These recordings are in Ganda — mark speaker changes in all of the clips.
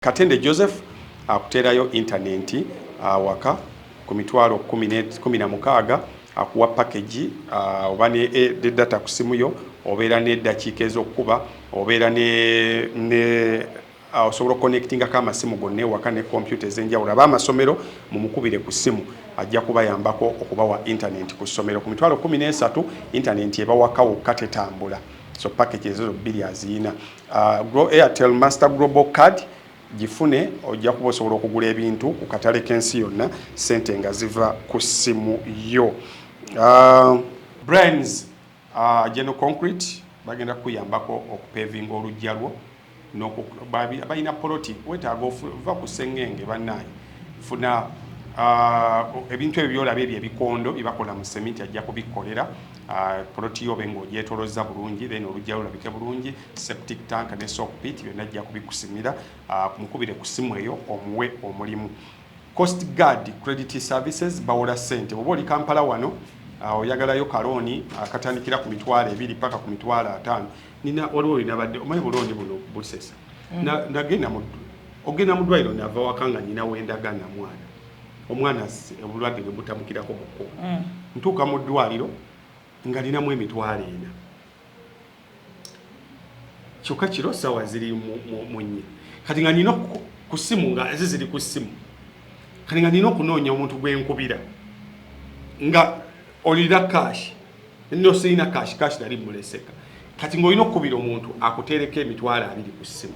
Speaker 1: Katende Joseph akuterayo internet waka ku mitwalo 16 akuwa package oba ne data ku simu yo obeera ne dakiika ez'okuba obeera ne osobola connectinga kama simu gonna waka ne computer ez'enjawulo abamasomero mumukubire ku simu ajja kubayambako okubawa internet ku ssomero ku mitwalo 13 internet ebawakawo katetambula so package ezo bbiri azina Airtel Master Global Card gifune ojja kuba osobola okugula ebintu ku katale k'ensi yonna sente nga ziva ku simu yo. Brands General Concrete bagenda kuyambako okupevinga olujja lwo balina poloti wetaaga ova ku sengenge bannaye funa ebintu ebyo byolaba ebyo ebikondo byebakola mu sementi ajja kubikolera poloti yo bengo gyetoloza bulungi then olujja lulabike bulungi septic tank ne soak pit byonna ajja kubikusimira kumukubire ku simu eyo omuwe omulimu. Coast Guard Credit Services bawola sente oba oli Kampala wano oyagalayo kaloni akatandikira ku mitwalo 2 paka ku mitwalo 5 nina waliwo linabadde omanyi buloni buno busesa nagenda ogenda mu ddwaliro nava wakanga nyina wendagana omwana obulwadde bwe butamukirako buko ntuuka mu ddwaliro nga linamu emitwalo 4 kyokka kiro sawa ziri mu nnyo kati nga nina ku simu nga ziri ku simu kati nga nina okunoonya omuntu gwenkubira nga olira cash nno sirina cash nali muleseka kati ng'olina okukubira omuntu akuteereko emitwalo 2 ku simu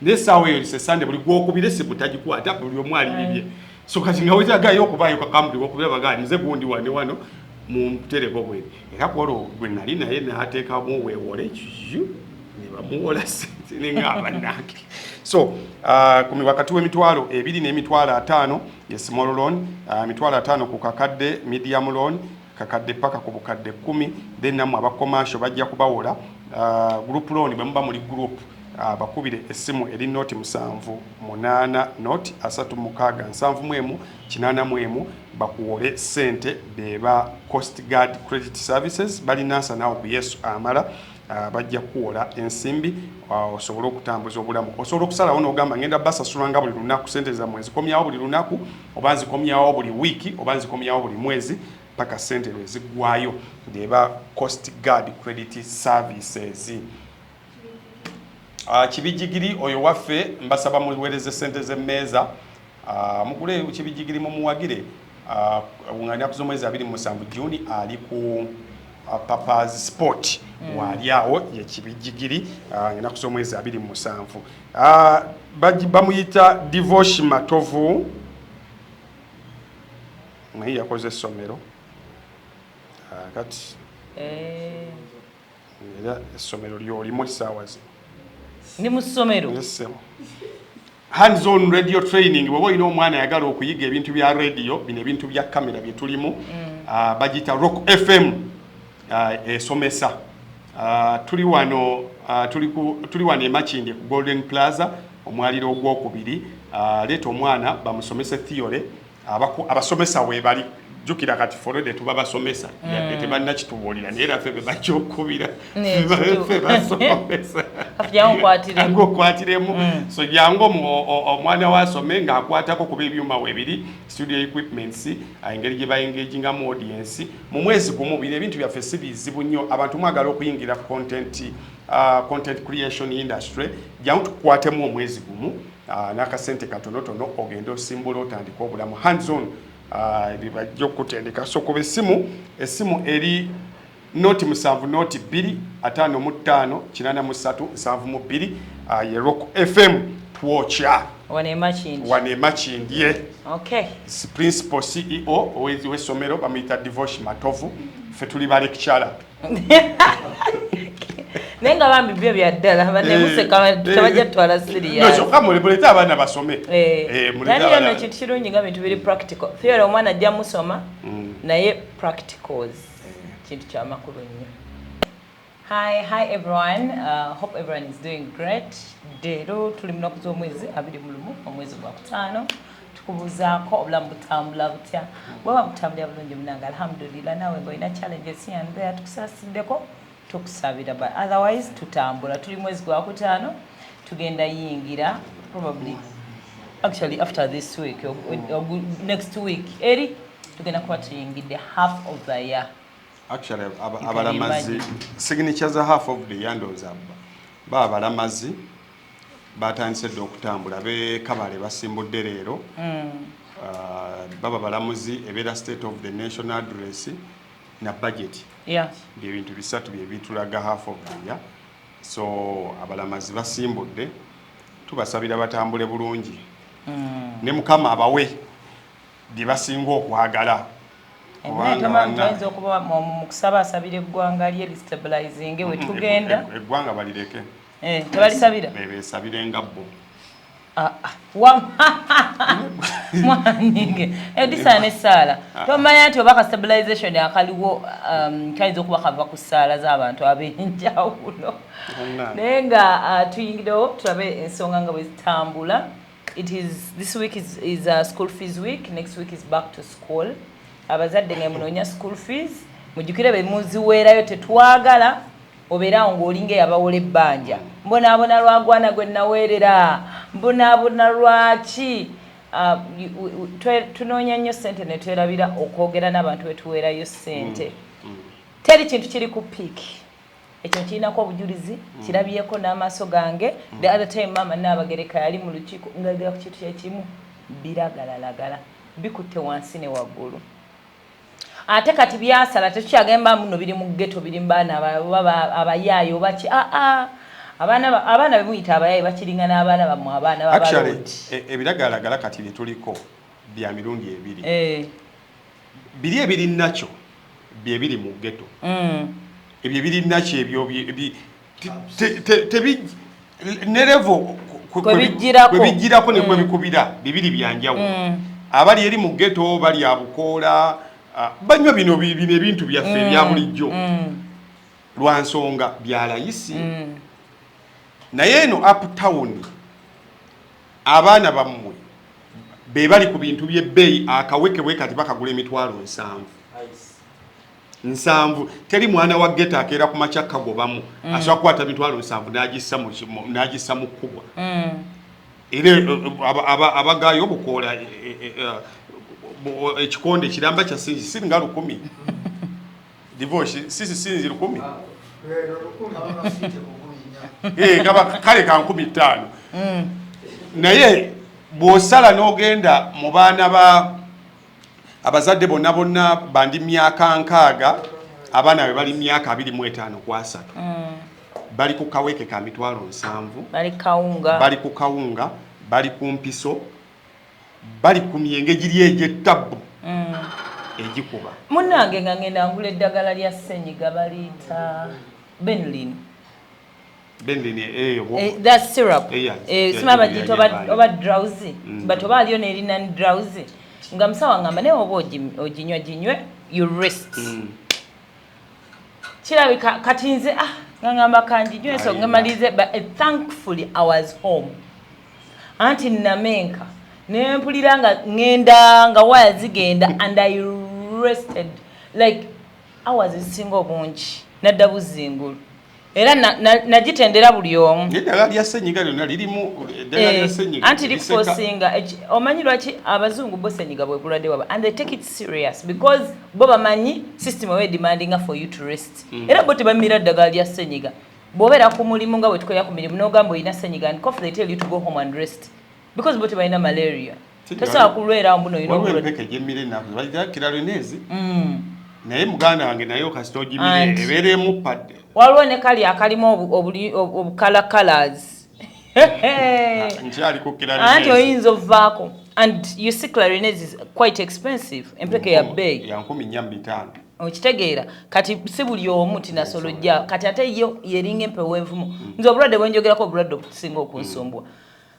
Speaker 1: nesaawa eyo lisesande buli gwokubire simu tagikwata buli omu alibye so kati nga wetagayo okubaayo kakambuli wokubira bagani nze gundi wane wano mu mutereko bwe era kwolwo gwe nali naye naateekamu weewole kiyu ne bamuwola sente nengaaba nange so wakati w'emitwalo 2 n'emitwalo 5 ye small loan emitwalo 5 ku kakadde medium loan kakadde paka ku bukadde 10 then namwe aba commercial bajja kubawola group loan bwe muba muli group bakubire essimu eri noti 78 noti 36 bakuwole sente beba Coast Guard Credit Services balinansa nawo ku Yesu amala bajja kuwola ensimbi osobola okutambuza obulamu osobola okusalawo n'ogamba ngenda basasulanga buli lunaku sente za mwezi komyawo buli lunaku oba nzikomyawo buli wiki oba nzikomyawo buli mwezi paka sente lwezigwayo ndeba Coast Guard Credit Services. Kibijigiri oyo waffe mbasaba muweereze sente z'emmeeza mugule kibijigiri mumuwagire ng'anya kuzomwezi 27 Juni ali ku Papa's Sport waliawo ye kibijigiri ng'anya kuzomwezi 27 bamuyita Divorce Matovu naye yakoze essomero kati era essomero lyolimu essaawa zino
Speaker 2: ni musomero
Speaker 1: hands on radio training bwe boyina omwana yagala okuyiga ebintu bya radio bino ebintu bya kamera bye tulimu bagita Rock FM esomesa tuli wano e Makindye ku Golden Plaza omwaliro ogwokubiri leeta omwana bamusomese theory abasomesa we bali jukira kati forede tuba basomesa yadde tebalina kitubuulira naye era ffe bebakyokubira ffe basomesa ng'okwatiremu so jangu omwana wasome ng'akwatako kuba ebyuma weebiri studio equipments engeri gye bayengagingamu audience mu mwezi gumu bino ebintu byaffe si bizibu nnyo abantu mwagala okuyingira content creation industry jangu tukwatemu omwezi gumu n'akasente katonotono ogenda osimbula otandika obulamu hands on bibajja okutendeka so kuba essimu eri noti 7 noti 2 55 83 72 ye Rock FM twocha
Speaker 2: wane
Speaker 1: Makindye
Speaker 2: okay
Speaker 1: principal CEO w'essomero bamuyita Divorce Matovu ffe tuli ba lecturer
Speaker 2: nenga bambi byo byaddala banemuseka tabajja twala serious
Speaker 1: no kama muleta abana basome
Speaker 2: muleta no kintu kirungi nga bintu biri practical theory omwana ajja musoma naye practicals kintu kya makulu nnyo. Hi everyone, hope everyone is doing great. Dero tuli munaku z'omwezi 21 omwezi gwa 5 tukubuzaako obulamu butambula butya bwaba butambulira bulungi munange alhamdulillah nawe ng'olina challenges here and there tukusasiddeko tukusabira but otherwise tutambula tuli mwezi gwa 5 tugenda yingira probably actually after this week or next week eri tugenda kuba tuyingidde half of the year.
Speaker 1: Actually abalamazi signature za half of the year ndoza abalamazi batandise dde okutambula be Kabale basimbudde leero baba balamuzi ebeera state of the national address na budget byebintu bisatu byebitulaga half of the year. So abalamazi basimbudde tubasabira batambule bulungi ne Mukama abawe bye basinga okwagala.
Speaker 2: Tuyinza okuba mu kusaba asabira eggwanga lye restabilizing we tugenda
Speaker 1: eggwanga balireke
Speaker 2: tebalisabira
Speaker 1: beesabirenga bo
Speaker 2: mwanige edisana essaala tomanya nti oba ka stabilization akaliwo kayinza okuba kava ku ssaala z'abantu ab'enjawulo naye nga tuyingirewo tulabe ensonga nga bwe zitambula. This week is school fees week. Next week is back to school. Abazadde nga munoonya school fees mujjukire be muziweerayo tetwagala obeerawo ng'olinga eyabawola ebbanja mbonaabona lwagwana gwe naweerera mbonaabona lwaki tunoonya nnyo ssente ne twerabira okwogera n'abantu betuweerayo ssente. Teri kintu kiri ku piiki ekyo kirinako obujulizi kirabyeko n'amaaso gange. The other time maama Naabagereka yali mu lukiiko ng'ayogera ku kintu kyekimu biragalalagala bikutte wansi ne waggulu. Ate kati byasala tetukyagamba muno biri mu ghetto biri mbaana abayaayi oba ki abaana bemuyita abayaayi bakiringa n'abaana bammwe abaana
Speaker 1: actually ebiragalagala kati bye tuliko bya mirundi ebiri biri ebiri nakyo bye biri mu ghetto ebyo ebiri nakyo ebyo ne level kwebijjirako ne kwebikubira bibiri byanjawulo. Abali eri mu ghetto bali abukoola banywa bino ebintu byaffe ebya bulijjo lwa nsonga bya layisi naye eno uptown abaana bammwe be bali ku bintu by'ebbeeyi akawekebwe kati bakagula emitwalo 7 teri mwana wa ghetto akeera ku makya kagobamu asobola kukwata mitwalo 7 n'agissa mu kkubwa era abagaayo obukoola ekikonde kiramba kya singa 100 divorce sinzi 100 kale ka 15 naye bw'osala n'ogenda mu baana abazadde bonna bandi myaka 6 abaana be bali myaka 25 ku 3 bali ku kaweke ka mitwalo 7 bali ku kawunga bali ku mpiso bali ku myenge giri egy'ettabu egikuba.
Speaker 2: Munnange nga ngenda ngula eddagala lya ssenyiga baliita Benylin that syrup sima bagiyita oba drowsy but oba aliyo n'erina drowsy nga musawa ngamba naye oba oginywe you rest kirabika kati nze nga ngamba kanginywe so ngamalize but thankfully I was home anti namenka nempulira nga ngenda nga waya zigenda and I rested like hours ezisinga obungi nadda buzingulu era nagitendera buli omu
Speaker 1: eddagala lya ssenyiga lyonna lirimu eddagala lya ssenyiga
Speaker 2: anti likufosinga omanyi lwaki abazungu bo ssenyiga bwe bulwadde waba and they take it serious because bo bamanyi system we demanding for you to rest era bo tebamira eddagala lya ssenyiga bw'obeera ku mulimu nga bwe tukolera ku mirimu n'ogamba olina ssenyiga and cough they tell you to go home and rest because bote balina malaria tosobola kulwera mbuno
Speaker 1: empeke gyemmire naku bayita kiralenezi naye muganda wange naye kasita ogimire ebeeremu padde
Speaker 2: waliwo ne kali akalimu obukala colors
Speaker 1: nkyali ku kiralenezi
Speaker 2: anti oyinza ovaako and you see clarinets is quite expensive empeke ya bbeeyi
Speaker 1: ya 14,500
Speaker 2: okitegeera kati si buli omu tinasolojja kati ate yo yeringa empewo envumu nze obulwadde bwenjogerako obulwadde okusinga okunsumbwa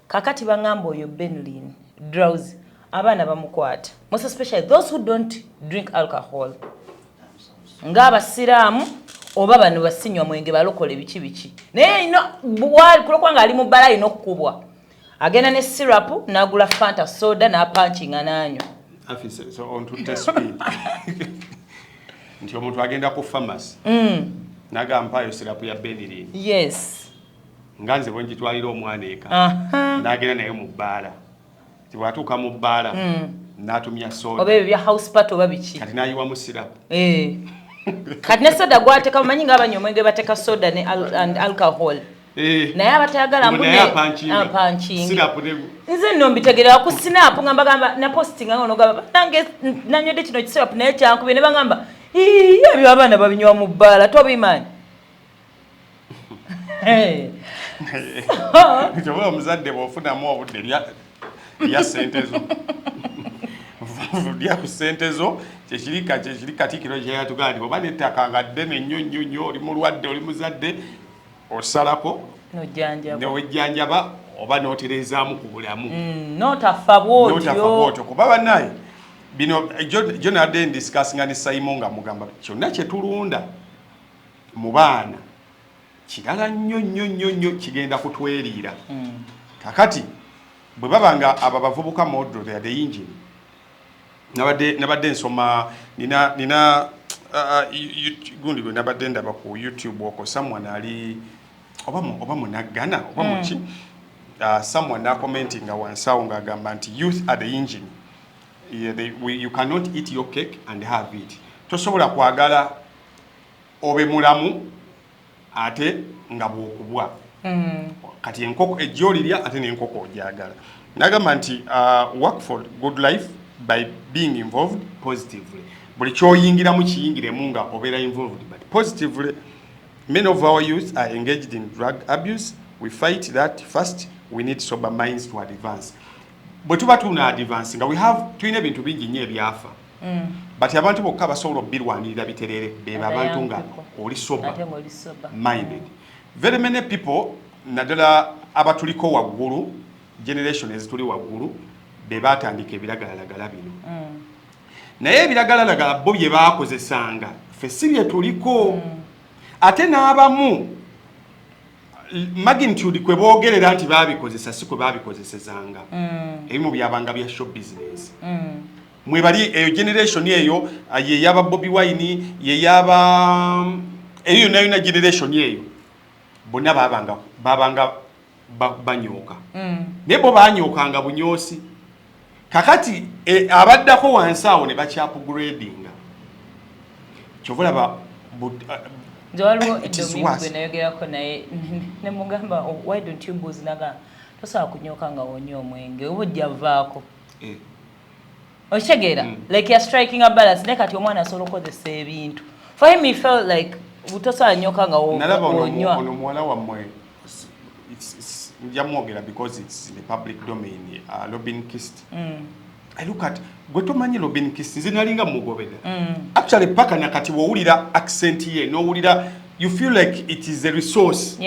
Speaker 2: kakati bangamba oyo Benylin drowsy abaana bamukwata most especially those who don't drink alcohol ng'abasiraamu oba bano basinywa mwenge balokola biki naye ino kulokwanga ali mu bbala alina okukubwa agenda ne syrup n'agula fanta soda n'apanchinga n'anywa
Speaker 1: nti omuntu agenda ku pharmacy n'agampayo syrup ya Benylin
Speaker 2: yes
Speaker 1: nganze bwe njitwalira omwana eka n'agenda naye mu bbaala tibwatuuka mu bbaala n'atumya soda
Speaker 2: oba ebyo bya house party oba biki
Speaker 1: kati n'ayiwamu sirapu
Speaker 2: kati ne soda gwateka mumanyi ng'abanywa omwenge bateka soda ne and alcohol naye abatayagala mbunepankinga nze nno mbitegerera ku sinapu nga mbagamba na postinga nga nogamba nange nanywedde kino kisirapu naye kyankubye ne bagamba ebyo abaana babinywa mu bbaala tobimanyi
Speaker 1: kyobola omuzadde bw'ofunamu obudde lya ssente zo lya ku ssente zo kyekiri katiikiro kyeyatugamba nti oba nettaka nga ddene nnyo nnyo nnyo oli mulwadde oli muzadde osalako newejjanjaba oba n'oterezaamu ku bulamu
Speaker 2: n'otafa bwotyo
Speaker 1: kuba bannaye bino jo nadde ndisikasinga ne Simon nga mugamba kyonna kye tulunda mu baana kirala nnyo nnyo nnyo nnyo kigenda kutweriira kakati bwe baba nga abo bavubuka modro the engine nabadde nsoma nina gundi gwe nabadde ndaba ku YouTube okwo someone ali oba munaggana oba muki someone na commenting wansawo ng'agamba nti youth are the engine. You cannot eat your cake and have it. Tosobola kwagala obe mulamu ate nga bwokubwa kati enkoko ejjolirya ate n'enkoko ojagala. Nagamba nti work for good life by being involved positively. Buli kyoyingiramu kiyingiremu nga obeera involved but positively. Many of our youth are engaged in drug abuse. We fight that first. We need sober minds to advance. Bwe tuba tuna advance nga we have tulina ebintu bingi nnyo ebyafa but abantu bokka basobola obbirwanirira biterere beba abantu nga oli sober minded. Very many people naddala abatuliko waggulu generation ezituli waggulu be batandika ebiragalalagala bino naye ebiragalalagala bo bye baakozesanga ffe si bye tuliko ate n'abamu magnitude kwe boogerera nti baabikozesa si kwe baabikozesezanga ebimu byabanga bya show business mwe bali eyo generation eyo ye yaba Bobby Wine ye yaba eyo nayo generation eyo bonna babanga banyoka nebo banyokanga bunyosi kakati abaddako wansawo ne bakyapugradinga kyovola ba
Speaker 2: Jawaliwo edomi nayogerako naye ne mugamba why don't you booze naga tosobola kunyoka nga wonywa omwenge oba ojja vaako okitegeera like you're striking a balance ne kati omwana asobola okukozesa ebintu for him he felt like tosobola nyoka nga wonywa
Speaker 1: ono muwala wammwe njamwogera because it's in the public domain Robin Kist I look at gwe tomanyi Robin Kist nze nalinga mugobera actually paka nakati wowulira accent ye nowulira you feel like it is a resource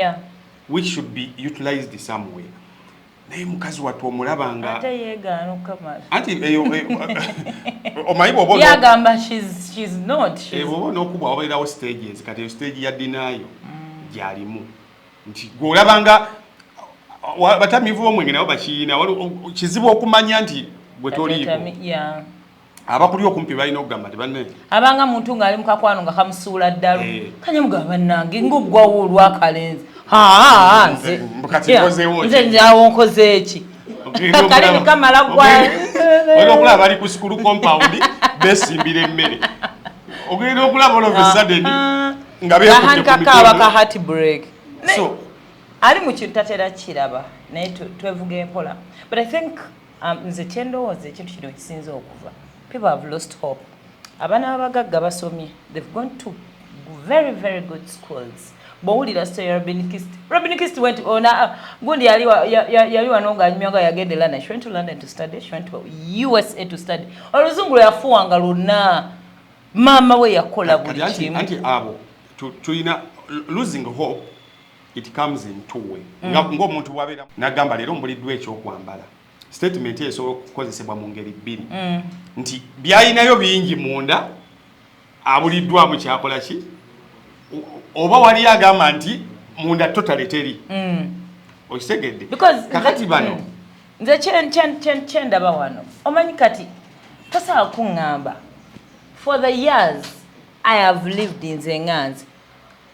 Speaker 1: which should be utilized somewhere naye mukazi watu omulabanga
Speaker 2: ate yeegaana okukamala
Speaker 1: anti eyo omanyi bw'oba
Speaker 2: yagamba she's not
Speaker 1: bw'oba n'okubwa wabeerawo stages kati eyo stage ya dinayo gyalimu nti gw'olabanga batamivu b'omwenge nabo bakiina kizibu okumanya nti bwe toliiko abakuli okumpi balina okugamba nti banne
Speaker 2: abanga muntu ng'ali mu kakwano nga kamusuula ddalo kanye mugamba bannange ng'oggwawo olwakalenzi nze njawo nkoze eki kalimi kamala
Speaker 1: gwolina okulaba bali ku sikulu compound besimbira emmere ogenda okulaba all of a sudden nga
Speaker 2: beekakaaba ka heart break ali mu kintu tatera kiraba naye twevuga empola but I think nze kyendowooza ekintu kino kisinza okuva people have lost hope abaana b'abagagga basomye they've gone to very very good schools bowulira story Robin Kist went on gundi yali wano ng'anyumya nga yagenda e London. She went to London to study. She went to USA to study. Oluzungu yafuwanga lonna maama we yakola buli kimu
Speaker 1: anti abo tulina losing hope it comes in two way ng'omuntu bw'abeera nagamba leero mbuliddwa ekyokwambala statement esobola okukozesebwa mu ngeri bbiri nti byayinayo bingi munda abuliddwamu kyakola ki oba wali agamba nti munda totally teri okitegedde kakati bano
Speaker 2: nze kyendaba wano omanyi kati tosobola kuŋŋamba for the years I have lived in nze nganze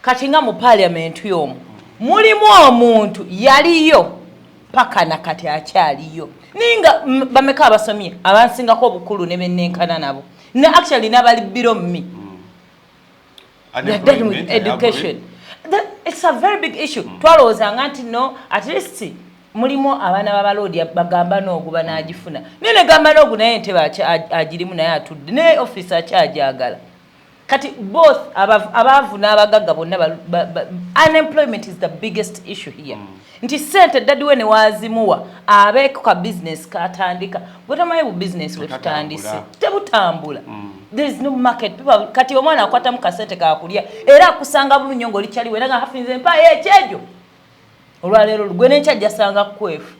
Speaker 2: kati nga mu parliament y'omu mulimu omuntu yaliyo paka nakati akyaliyo ninga bameka abasomye abansingako obukulu ne bennenkana nabo ne actually nabali biro mmi education it's a very big issue twalowooza nti no at least mulimu abaana b'abaloodi bagamba n'ogu banaagifuna nene gamba n'ogu naye ntebe agirimu naye atudde ne office akyajagala kati both abaavu n'abagagga bonna unemployment is the biggest issue here nti sente daddiwe ne waazimuwa abeeko ka business katandika bwetamanyi bu business we tutandise tebutambula there is no market people kati omwana akwatamu kasente kakulya era akusanga bulunyo ng'olikyaliwe era nga hafinze empaya ekyejo olwaleero gwe n'enkyajja sanga kwefu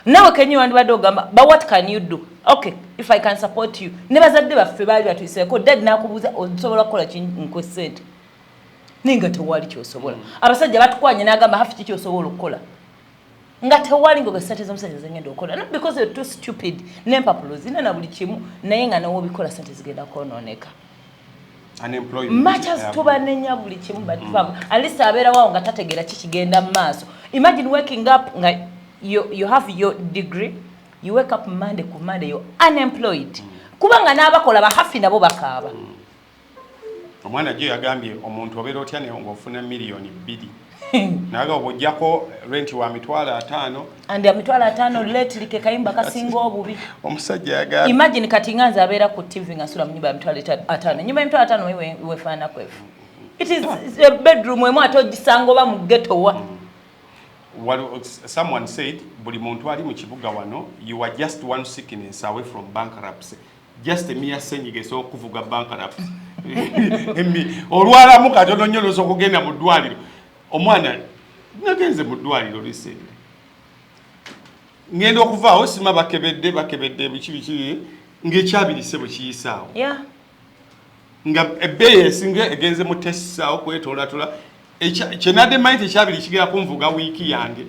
Speaker 2: nawe kenyi wandibadde ogamba but what can you do okay if I can support you ne bazadde baffe baali batuyiseeko dad n'akubuuza osobola kukola kinkwe ssente ninga tewali kyosobola abasajja batukwanye n'agamba hafi ki kyosobola okukola nga tewali ngo sente z'omusajja zengenda okukola not because you're too stupid n'empapulo zina na buli kimu naye nga nawe obikola sente zigenda kwonooneka much as tuba nenya buli kimu batufamu at least abeera waawo nga tategeera kikigenda mu maaso imagine waking up nga you have your degree you wake up Monday ku Monday you're unemployed kubanga n'abakola bahafi nabo bakaaba
Speaker 1: omwana gye yagambye omuntu obeera otya ne ng'ofuna miliyoni 2 naga obujjako rent wa $5,000
Speaker 2: and ya $5,000 lately ke kayimba kasinga obubi
Speaker 1: omusajja yagambye
Speaker 2: imagine kati nganza abeera ku TV ngasula mu nyumba ya $5,000 nyumba ya $5,000 we fana kwefu it is a bedroom emu atogisanga oba mu ghetto wa
Speaker 1: someone said buli muntu ali mu kibuga wano you are just one sickness away from bankruptcy just a mere senyiga okuvuga bankruptcy olwalamu katono nnyo loso okugenda mu ddwaliro omwana nagenze mu ddwaliro lisende ngenda okuvaawo sima bakebedde biki ng'ekyabirise bwe kiyisaawo nga ebbeeyi esinga egenze mu tesisaawo kwetoolatola kyenadde manyi ekyabiri kigera kunvuga wiiki yange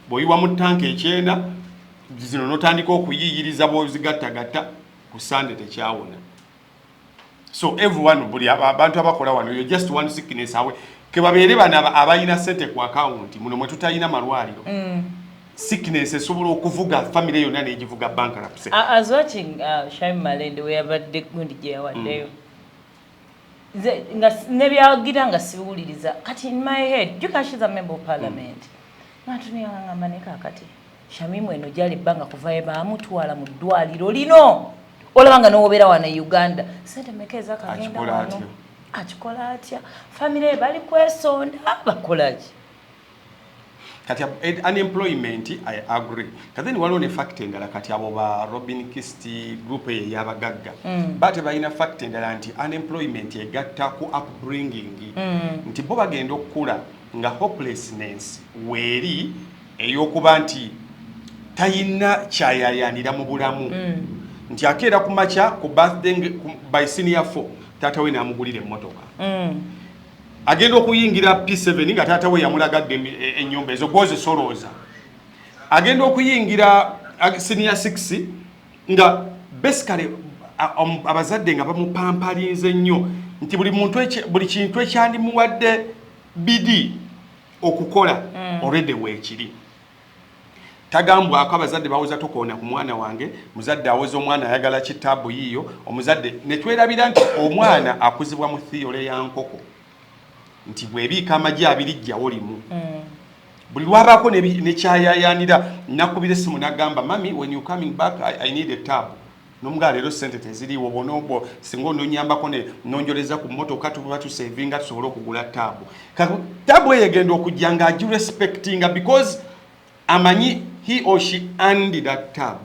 Speaker 1: bw'oyiwa mu tanka ekyenda zino n'otandika okuyiyiriza bw'ozigattagatta ku sande tekyawona so everyone buli abantu abakola wano you're just one sickness away ke babeere bano abalina sente ku account muno mwe tutalina malwaliro sickness esobola okuvuga family yonna n'egivuga bankruptcy.
Speaker 2: I was watching Shaim Malende we abadde gundi gye yawaddeyo nga nebyagira nga siwuliriza kati in my head you can she's a member of parliament natuniya ngamba ne kakati Shamimu eno gyali bbanga kuvayo baamutwala mu ddwaliro lino olabanga n'obeera wano Uganda sente mekeza kagenda wano akikola atya family bali kwesonda bakolaki
Speaker 1: kati unemployment I agree kati ni waliwo ne fact endala kati abo ba Robin Kisti group y'abagagga bate balina fact endala nti unemployment egatta ku upbringing nti bo bagenda okukula nga hopelessness weeri eyokuba nti tayina kyayayanira mu bulamu nti akeera ku makya ku birthday by senior 4 taata we n'amugulira emmotoka agenda okuyingira P7 nga taata we yamulagadde ennyumba ezo gwoze solooza agenda okuyingira senior 6 nga basically abazadde nga bamupampalinze nnyo nti buli kintu ekyandimuwadde bidi okukola already weekiri tagambwako abazadde bawoza tukoona ku mwana wange muzadde awoza omwana ayagala kitaabu yiyo omuzadde ne twerabira nti omwana akuzibwa mu theory ya nkoko nti bwebiika amagi abiri jjawo limu buli lwabaako nekyayayanira nakubira essimu nagamba mami when you coming back I need a tab nomugala leero sente teziriiwo bonobwo singa ononyambako nonjoleza ku mmotoka tuba tusavinga tusobole okugula tabu tabu eyo egenda okujja nga agirespectinga because amanyi he or she earned that tab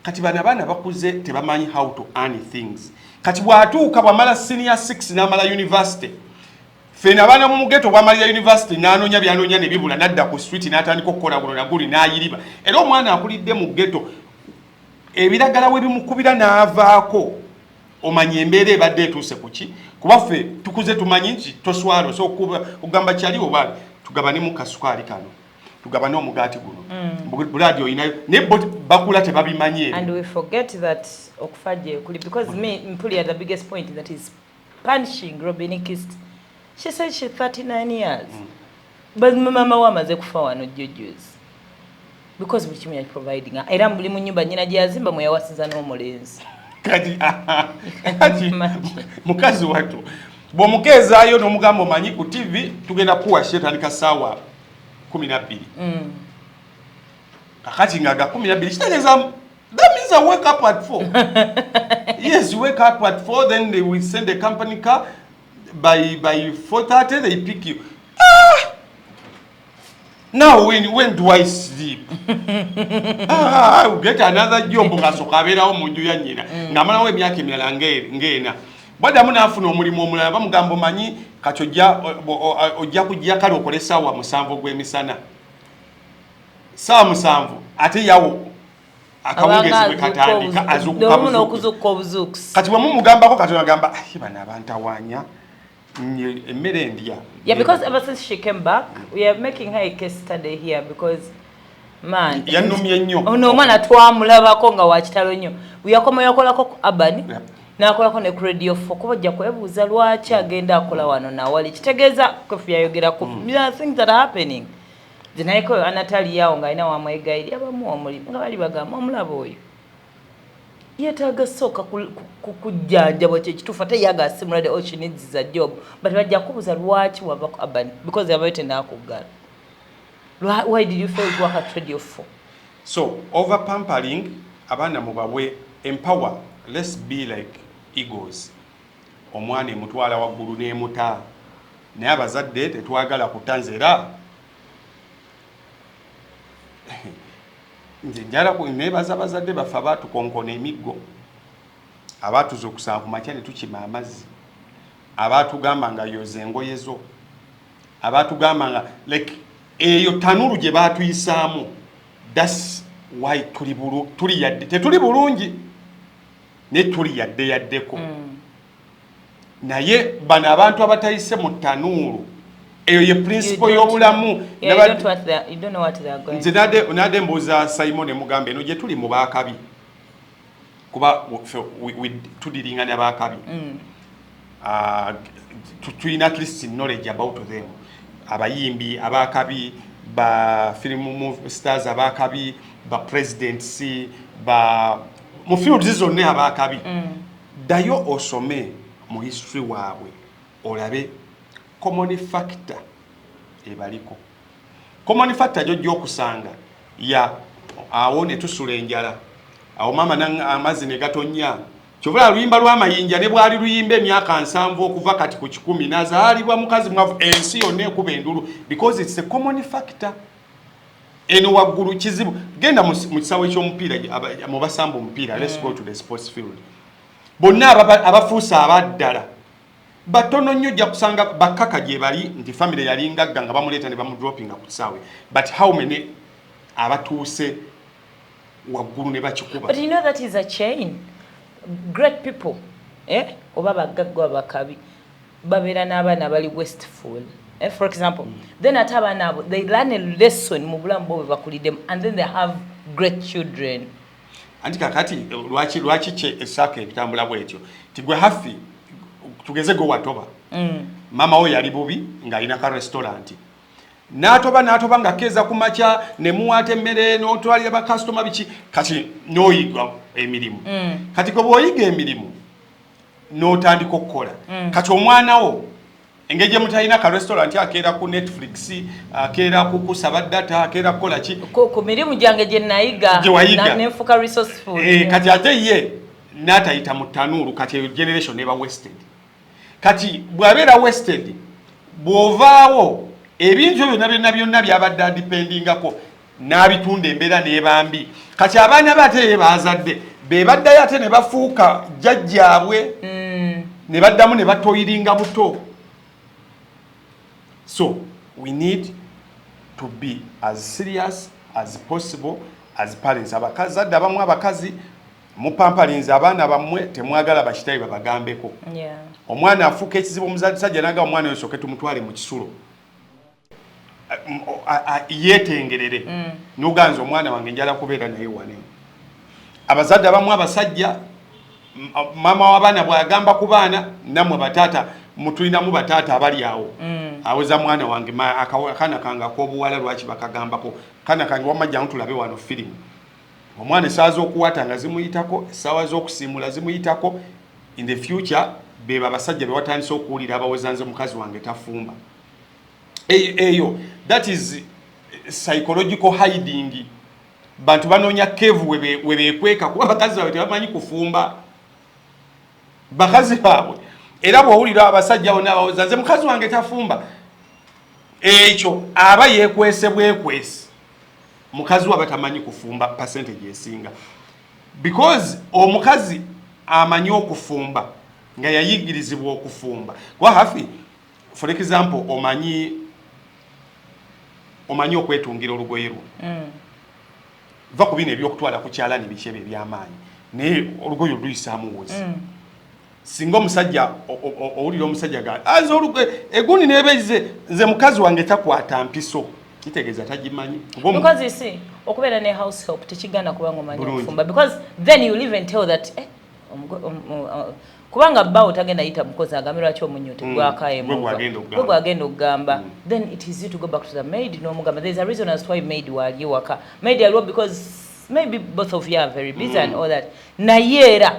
Speaker 1: kati bana abaana bakuze tebamanyi how to earn things kati bwatuuka bwamala senior 6 n'amala university fena abaana mu mugeto bwamalira university n'anoonya byanonya ne bibula nadda ku street n'atandika okukola guno naguli n'ayiriba era omwana akulidde mu geto ebiragala we bimukubira n'avaako omanya embeera ebadde etuuse ku ki kuba ffe tukuze tumanyi nti toswalo so okugamba kyaliwo bali tugabane mu kasukali kano tugabane omugaati guno buladi oyinayo naye bakula tebabimanye
Speaker 2: and we forget that okufaje kuli because me mpuli at the biggest point that is punishing Robin Kisti. She said she's 39 years. But mama wamaze kufa wano jujus. Because buli kimu yali providing. Era buli mu nyumba nnyina gyazimba mwe yawasiza n'omulenzi.
Speaker 1: Kati mukazi watu bw'omukeezaayo n'omugamba omanyi ku TV tugenda kuwa shetandika ssaawa 12. Kakati nga 12 kitegeeza that means I wake up at 4. Yes, you wake up at 4, then they will send a company car. By 4:30 they pick you. Now when do I sleep? I will get another job ngasoka abeerawo mu nju ya nnyina ng'amalawo emyaka emirala ng'ena. Bwadda munaafuna omulimu omulala bamugamba omanyi kati ojja kujja kale okole essaawa 7 ogw'emisana. Ssaawa 7 ate yawo akawungezi bwe katandika azuukuka obuzuukusi. Kati bwe mumugambako Katonda agamba bano abantawaanya emmere endya.
Speaker 2: Yeah, because ever since she came back, we are making her a case study here because man
Speaker 1: yannumye nnyo.
Speaker 2: Ono omwana twamulabako nga wa kitalo nnyo. Yakoma yakolako ku Urban n'akolako ne ku Radio 4 kuba ojja kwebuuza lwaki agenda akola wano nawali. Kitegeeza Kofi yayogera ku things that are happening. Zinayiko Anatalia nga ina wamwegairi abamu omulimu nga bali bagamba omulaba oyo yetaaga soka kujjanjabwa kyekituufu ate yagasimula the she needs a job but bajja kubuuza lwaki wava ku Urban because yabayo tenakuggala. Why did you fail to work at Radio 4?
Speaker 1: So over pampering abaana mubawe empower. Let's be like eagles. Omwana emutwala waggulu n'emuta naye abazadde tetwagala kutanzera. Nze njala nebaza abazadde baffe abaatukonkona emiggo abaatuza okusanga ku makya ne tukima amazzi abaatugamba nga yoza engoye zo abaatugamba nga like eyo tanulu gye baatuyisaamu. That's why tuli yadde tetuli bulungi ne tuli yaddeko naye bano abantu abatayise mu tanuulu eyo ye principle y'obulamu. Nze nade mbuuza Simon emugambe eno gye tuli mu baakabi kuba tudiringa ne baakabi tulina at least knowledge about them. Abayimbi abaakabi, ba film stars abaakabi, ba presidents, ba mu field zonna abaakabi. Dayo osome mu history waabwe olabe common factor ebaliko. Common factor jojja okusanga ya awo ne tusula enjala awo mama amazzi ne gatonya kyovula luyimba lw'amayinja ne bwali luyimba emyaka 7 okuva kati ku 10 nazaalibwa mukazi mwavu ensi yonna ekuba endulu because it's a common factor. Eno waggulu kizibu genda mu kisawe ky'omupiira mu basamba omupiira. Let's go to the sports field. Bonna abafuusa abaddala batono nnyo ojja kusanga bakaka gye bali nti family yali ngagga nga bamuleeta ne bamudropinga ku kisaawe but how many abatuuse waggulu ne bakikuba.
Speaker 2: But you know that is a chain. Great people oba bagagga abakabi babeera n'abaana bali wasteful. For example, then at abaana they learn a lesson mu bulamu bwe bakuliddemu and then they have great children.
Speaker 1: Anti kakati lwaki esaka ekitambula bwetyo tigwe hafi tugeze go watoba. Mama we yali bubi nga alina ka restaurant n'atoba nga keza ku makya ne muwate emmere n'otwalira ba customer biki kati n'oyiga emirimu. Kati ko bw'oyiga emirimu n'otandika okukola kati omwana wo engeri gye mutalina ka restaurant akeera ku Netflix akeera ku kusaba data akeera kukola ki
Speaker 2: ku mirimu gyange gye nayiga n'enfuka resourceful.
Speaker 1: Kati ate ye n'atayita mu tanuulu kati generation neba wasted. Kati bw'abeera wasted bw'ovaawo ebintu byonna byabadde adipendingako n'abitunda embeera n'ebambi. Kati abaana bate bazadde be baddayo ate ne bafuuka jjajjaabwe ne baddamu ne batoyiringa buto. So we need to be as serious as possible as parents. Abakazadde abamu abakazi mupampalinza abaana bammwe temwagala bakitayi babagambeko. Omwana afuuka ekizibu omuzadde sajja naga omwana oyo soke tumutwale mu kisulo yeetengerere n'oganza omwana wange njala kubeera naye wane. Abazadde abamu abasajja mama w'abaana bw'agamba ku baana nammwe bataata mutulinamu bataata abali awo aweza mwana wange akana kange ak'obuwala lwaki bakagambako kana kange wamajja ntulabe wano firimu omwana essaawa z'okuwata nga zimuyitako essaawa z'okusiimula zimuyitako in the future beba abasajja be watandise okuwulira abawezanze mukazi wange tafumba eyo that is psychological hiding bantu banoonya kevu webekweka kuba bakazi baabwe tebamanyi kufumba bakazi baabwe era bw'owulira abasajja bonna abawezanze mukazi wange tafumba ekyo aba yeekwese bwekwese mukazi waba tamanyi kufumba percentage esinga because omukazi amanyi okufumba nga yayigirizibwa okufumba kwa hafi for example omanyi okwetungira olugoye lwo va ku bino ebyokutwala ku kyalani bikyebe ebyamaanyi naye olugoye oluyisaamu wozi singa omusajja owulira omusajja ga aze olugoye egundi neebeize nze mukazi wange takwata mpiso kitegeeza tagimanyi
Speaker 2: because you see okubeera ne house help tekigana kubanga omanyi okufumba because then you live and tell that kubanga bbawo tagenda yita mukozi agambe lwaki omunyo tegwakayemugwagenda okugamba then it is you to go back to the maid n'omugamba there is a reason as to why maid wali waka maid aliwo because maybe both of you are very busy and all that naye era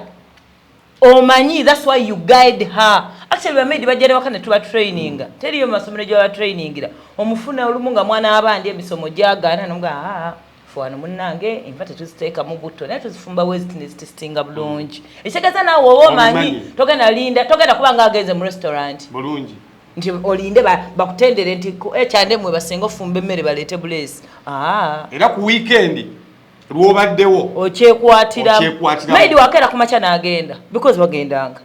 Speaker 2: omanyi that's why you guide her actually we maid bajja ne wakane tuba training teriyo masomero gya trainingira omufuna olumu nga mwana abandi emisomo gyagaana n'omuga fwana munnange infate tuziteeka mu butto naye tuzifumba wezitini zistinga bulungi ekitegeeza naawe oba omanyi togenda linda togenda kuba nga agenze mu restaurant
Speaker 1: bulungi
Speaker 2: nti olinde bakutendere nti ekyandemwe basinga ofumba emmere baleete bulesi
Speaker 1: era ku weekend lwobaddewo
Speaker 2: okyekwatira maidi wakeera ku makya n'agenda because wagendanga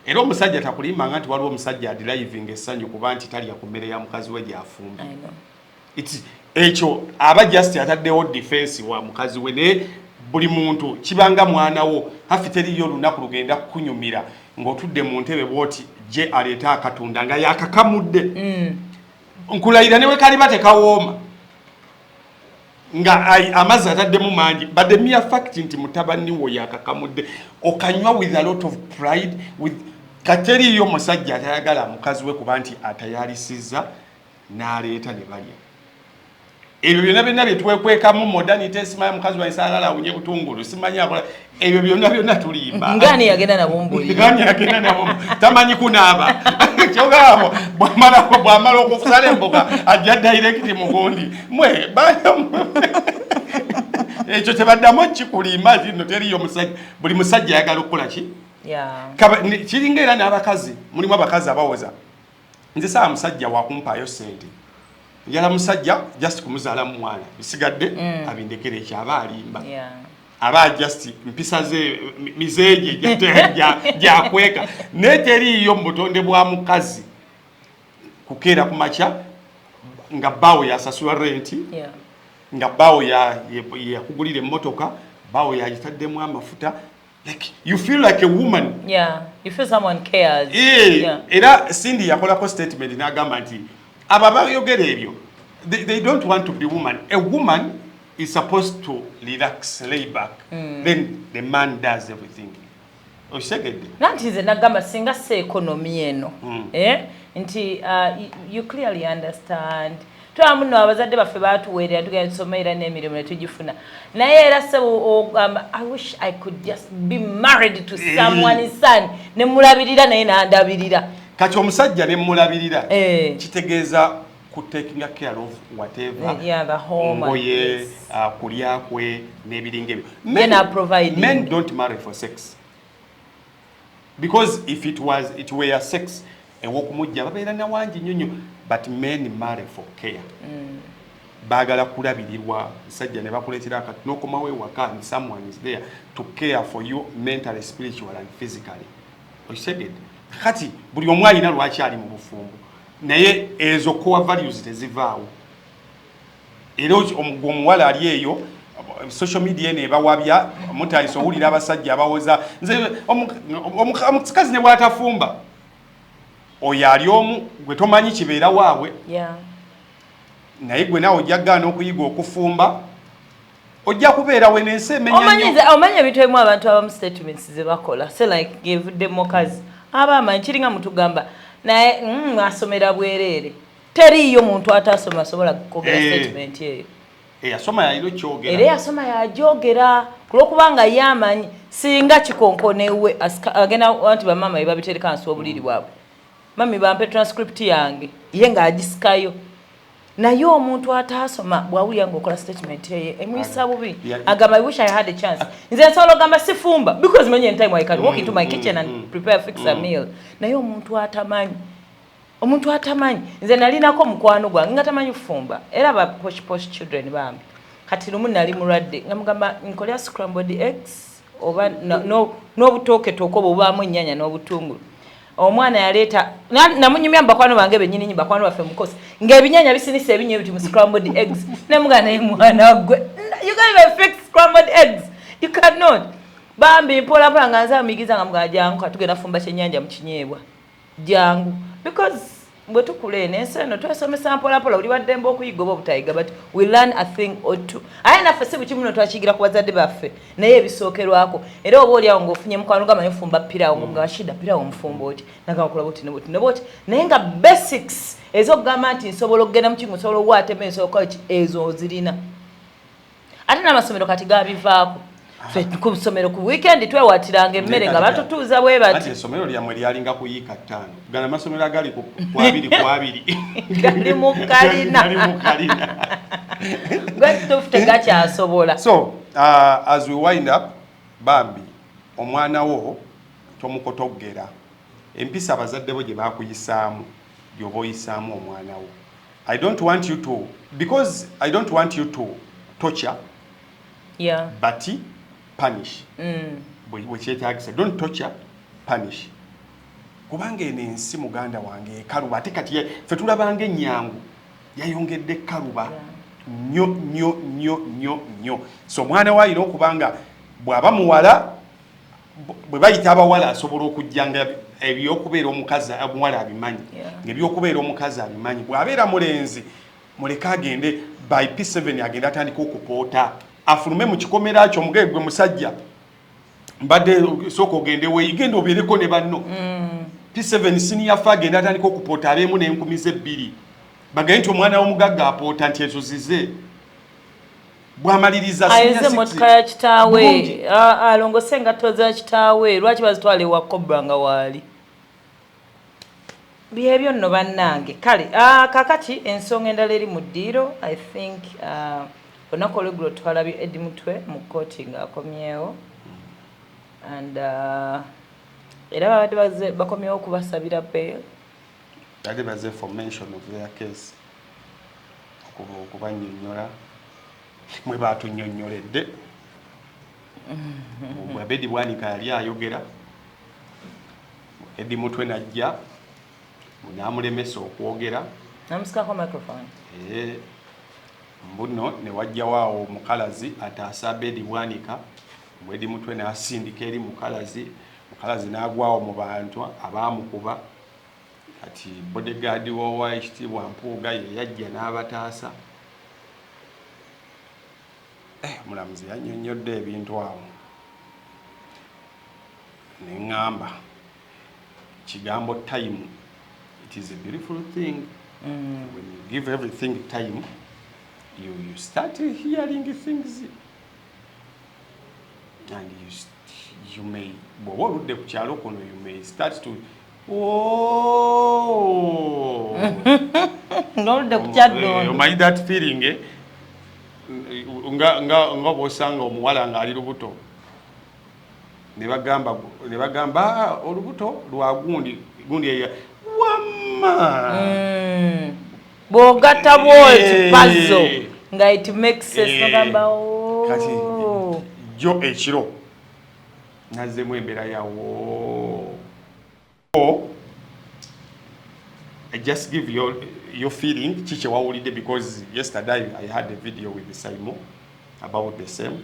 Speaker 1: era omusajja takulimbanga nti waliwo omusajja adriving essanyu kuba nti talya ku mmere ya mukazi we gyafumba ekyo aba just ataddewo defense wa mukazi we naye buli muntu kibanga mwanawo hafi teriyo olunaku lugenda kukunyumira ng'otudde mu ntebe bwoti je aleeta akatunda nga yakakamudde nkulayira ne we kaliba tekawooma nga amazzi ataddemu mangi but the mere fact nti mutabani wo yakakamudde okanywa with a lot of pride with kateriyo musajja atayagala mukazi we kuba nti atayalisizza n'aleeta ne balya ebyo byonna byonna byetwekwekamu modernity esimanya mukazi wa isaalala awunye butungulu simanya akola ebyo byonna tulimba
Speaker 2: ngani yagenda nabumbuli
Speaker 1: tamanyi kunaaba kyogabo bwamala okukusala emboga ajja direct mugundi mwe ekyo tebaddamu kikulimba nti teriyo musajja buli musajja ayagala okukola ki kiringa era n'abakazi mulimu abakazi abawoza nze saa musajja wakumpaayo sente njala musajja just kumuzaala mwana bisigadde abindekere ekyaba alimba aba just mpisa ze mizeeje gyakweka neteriyo mu butonde bwa mukazi kukeera ku makya nga bbaawo yasasula renti nga bbaawo yakugulira emmotoka bbaawo yagitaddemu amafuta like you feel like a woman
Speaker 2: you feel someone cares
Speaker 1: era Cindy yakolako statement n'agamba nti aba bayogera ebyo they don't want to be woman. A woman is supposed to relax, lay back. Then the man does everything. Oshegede
Speaker 2: nanti nze nagamba singa se economy eno nti you clearly understand twamuno abazadde baffe batuweerera tugenda tusomera n'emirimu netugifuna naye era sebo I wish I could just be married to someone's son ne mulabirira naye nandabirira
Speaker 1: kati omusajja ne mulabirira kitegeeza ku taking care of whatever
Speaker 2: the home
Speaker 1: ngoye kulya kwe n'ebiringa ebyo men don't marry for sex because if it were sex ewokumujja babeera na wangi nnyo but men marry for care baagala kulabirirwa musajja ne bakuleetera akati n'okomawo ewaka and someone is there to care for you mentally, spiritually and physically. Okitegedde kati buli omu alina lwaki ali mu bufumbo naye ezo core values tezivaawo era omuwala ali eyo social media nebawabya mutayisa owulira abasajja abawoza nze omukazi ne bwatafumba oyo ali omu gwe tomanyi kibeera waabwe naye gwe nawe ojja gaana okuyiga okufumba ojja kubeera we n'ensi emenya
Speaker 2: omanya ebintu ebimu abantu abamu statements ze bakola se like evuddemu mukazi aba amanyi kiringa mutugamba naye asomera bwerere teriyo muntu atasoma asobola kwogera statement eyo
Speaker 1: yasoma yaliro kyogera
Speaker 2: era yasoma yajogera kulokubanga yamanyi singa kikonkonewe agenda nti bamama ebabitereka nsi obuliri bwabwe mami bampe transcript yange ye ng'agisikayo naye omuntu atasoma bwawulira ng'okola statement eye emuyisa bubi agamba I wish I had a chance nze nsobola ogamba sifumba because many time I can walk into my kitchen and prepare fix a meal naye omuntu atamanyi nze nalinako mukwano gwange nga tamanyi kufumba era ba posh children bambi kati lumu nali mulwadde nga mugamba nkolera scrambled eggs oba n'obutooke tooko bwobaamu ennyaanya n'obutungulu omwana yaleeta namunyumya mubakwano bange bennyini bakwano baffe mukosi ng'ebinyaanya bisinisa ebinyo ebiti mu scrambled eggs nemuga naye mwana gwe you can't even fix scrambled eggs you cannot bambi mpolampola nga nze amuyigiza nga mugana jangu katugenda fumba kyennyanja mu kinyeebwa jangu because bwe tukula eno ensi eno twesomesa mpolampola buli waddemba okuyiga oba obutayiga but we learn a thing or two aye naffe si bukimu no twakiyigira ku bazadde baffe naye ebisookerwako era oba oliawo ng'ofunye mukwano gamanyi ofumba pirawo nga shida pirawo omufumba oti nagakola boti neboti naye nga basics ezokugamba nti nsobola okugenda mu kingu nsobola owaatema ensooka ezo zirina ate n'amasomero kati gabivaako ku ssomero ku weekend twewatiranga emmere nga batutuuza bwe bati
Speaker 1: essomero lyammwe lyalinga kuyiika 5 gana amasomero agali ku 2
Speaker 2: gali mu kalina gwetufu tegakyasobola
Speaker 1: so as we wind up bambi omwana wo tomukotoggera empisa abazadde bo gye bakuyisaamu gyoba oyisaamu omwana wo I don't want you to torture but punish bwekyetagisa don't torture punish kubanga eno ensi muganda wange ekaluba ate kati ffe tulabanga ennyangu yayongedde ekaluba nnyo so omwana we alina okubanga bw'aba muwala bwe bayita abawala asobola okujjanga ebyokubeera omukazi omuwala abimanyi ng'ebyokubeera omukazi abimanyi bw'abeera mulenzi muleke agende by P7 agenda atandika okupoota afulume mu kikomera kyo mugee gwe musajja mbadde soko ogende weeyigenda obeereko ne banno P7 senior fa agenda atandika okupoota abeemu n'enkumi ze 2 bagaye nti omwana w'omugagga apoota nti ezo zize bw'amaliriza
Speaker 2: ayeze motoka ya kitaawe alongose engatto za kitaawe lwaki bazitwala ewa Cobra nga waali byebyo nno bannange kale kakati ensonga endala eri mu ddiiro I think olunaku olweggulo twalabye Eddie Mutwe mu kkooti ng'akomyewo and era babadde bakomyewo okubasabira bail
Speaker 1: badde baze for mention of their case okubannyonnyola mwe batunnyonnyoledde Abedi Bwanika yali ayogera Eddie Mutwe najja n'amulemesa okwogera
Speaker 2: namusikako microphone
Speaker 1: mbuno ne wajja waawo omukalazi ataasa Abedi Bwanika Eddie Mutwe n'asindika eri mukalazi n'agwawo mu bantu abaamukuba kati bodyguard w'owa ekitiibwa Mpuuga ye yajja n'abataasa mulamuzi yannyonnyodde ebintu awo neŋŋamba kigambo time it is a beautiful thing when you give everything time you start hearing things and you may bw'oba oludde ku kyalo kuno you may start to
Speaker 2: ng'oludde ku kyaddondo
Speaker 1: omanyi that feeling nga bw'osanga omuwala ng'ali lubuto ne bagamba olubuto lwa gundi eya wamma
Speaker 2: bw'ogatta bwoti puzzle nga it makes sense nogamba
Speaker 1: kati jo ekiro nazzemu embeera yawo just give your feeling chiche wawulidde because yesterday I had a video with Saimo about the same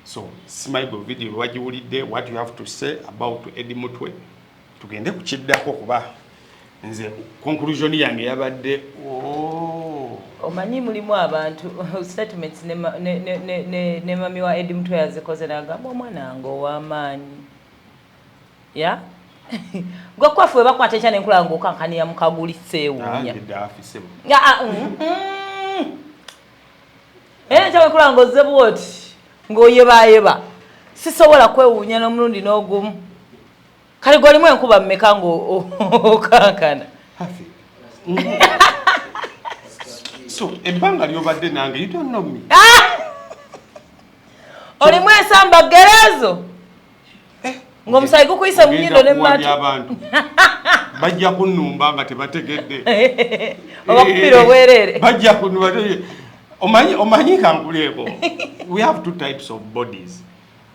Speaker 1: so simaigo video wagiwulidde what you have to say about Eddie Mutwe tugende kukiddako kuba nze conclusion yange yabadde
Speaker 2: omanyi mulimu abantu statements ne mami wa Eddie Mutwe yazikoze n'agamba omwana wange ow'amaanyi gwe kwafu bakwata ekyana enkula ng'okankaniya mukaguliseewuunya era nkyawe nkula ng'ozze bwoti ng'oyebaayeba sisobola kwewuunya n'omulundi n'ogumu kale gwalimu enkuba mmeka ng'okankana
Speaker 1: so ebbanga lyobadde nange you don't know me
Speaker 2: olimu ensamba gerezo ng'omusayi gukuyisa mu nnyindo n'emmatu
Speaker 1: bajja kunnumba nga tebategedde
Speaker 2: oba kupira obwereere
Speaker 1: bajja kunnumba omanyi kankuleeko we have two types of bodies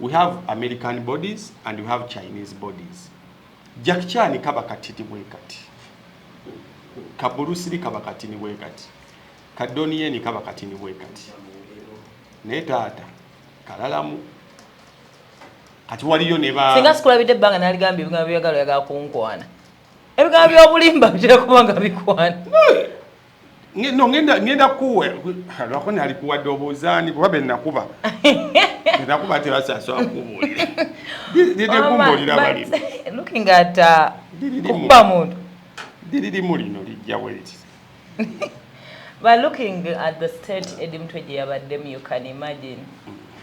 Speaker 1: we have American bodies and we have Chinese bodies Jackie Chan kaba katiti bwe kati ka Bruce Lee kaba katini bwe kati ka Donnie Yen kaba katini bwe kati ne taata kalalamu kati waliyo ne ba
Speaker 2: singa sikulabidde ebbanga naligambye ebigambo byagalo yagala kunkwana ebigambo by'obulimba bitera kuba nga bikwana
Speaker 1: no ngenda kuwe lwako nali kuwadde obuzaani kuba bennakuba bennakuba tebasaswa kubuulira kumbuulira balima
Speaker 2: looking at kuba muntu
Speaker 1: diririmu lino lijja bweliti
Speaker 2: but looking at the state Eddie Mutwe gye yabaddemu you can imagine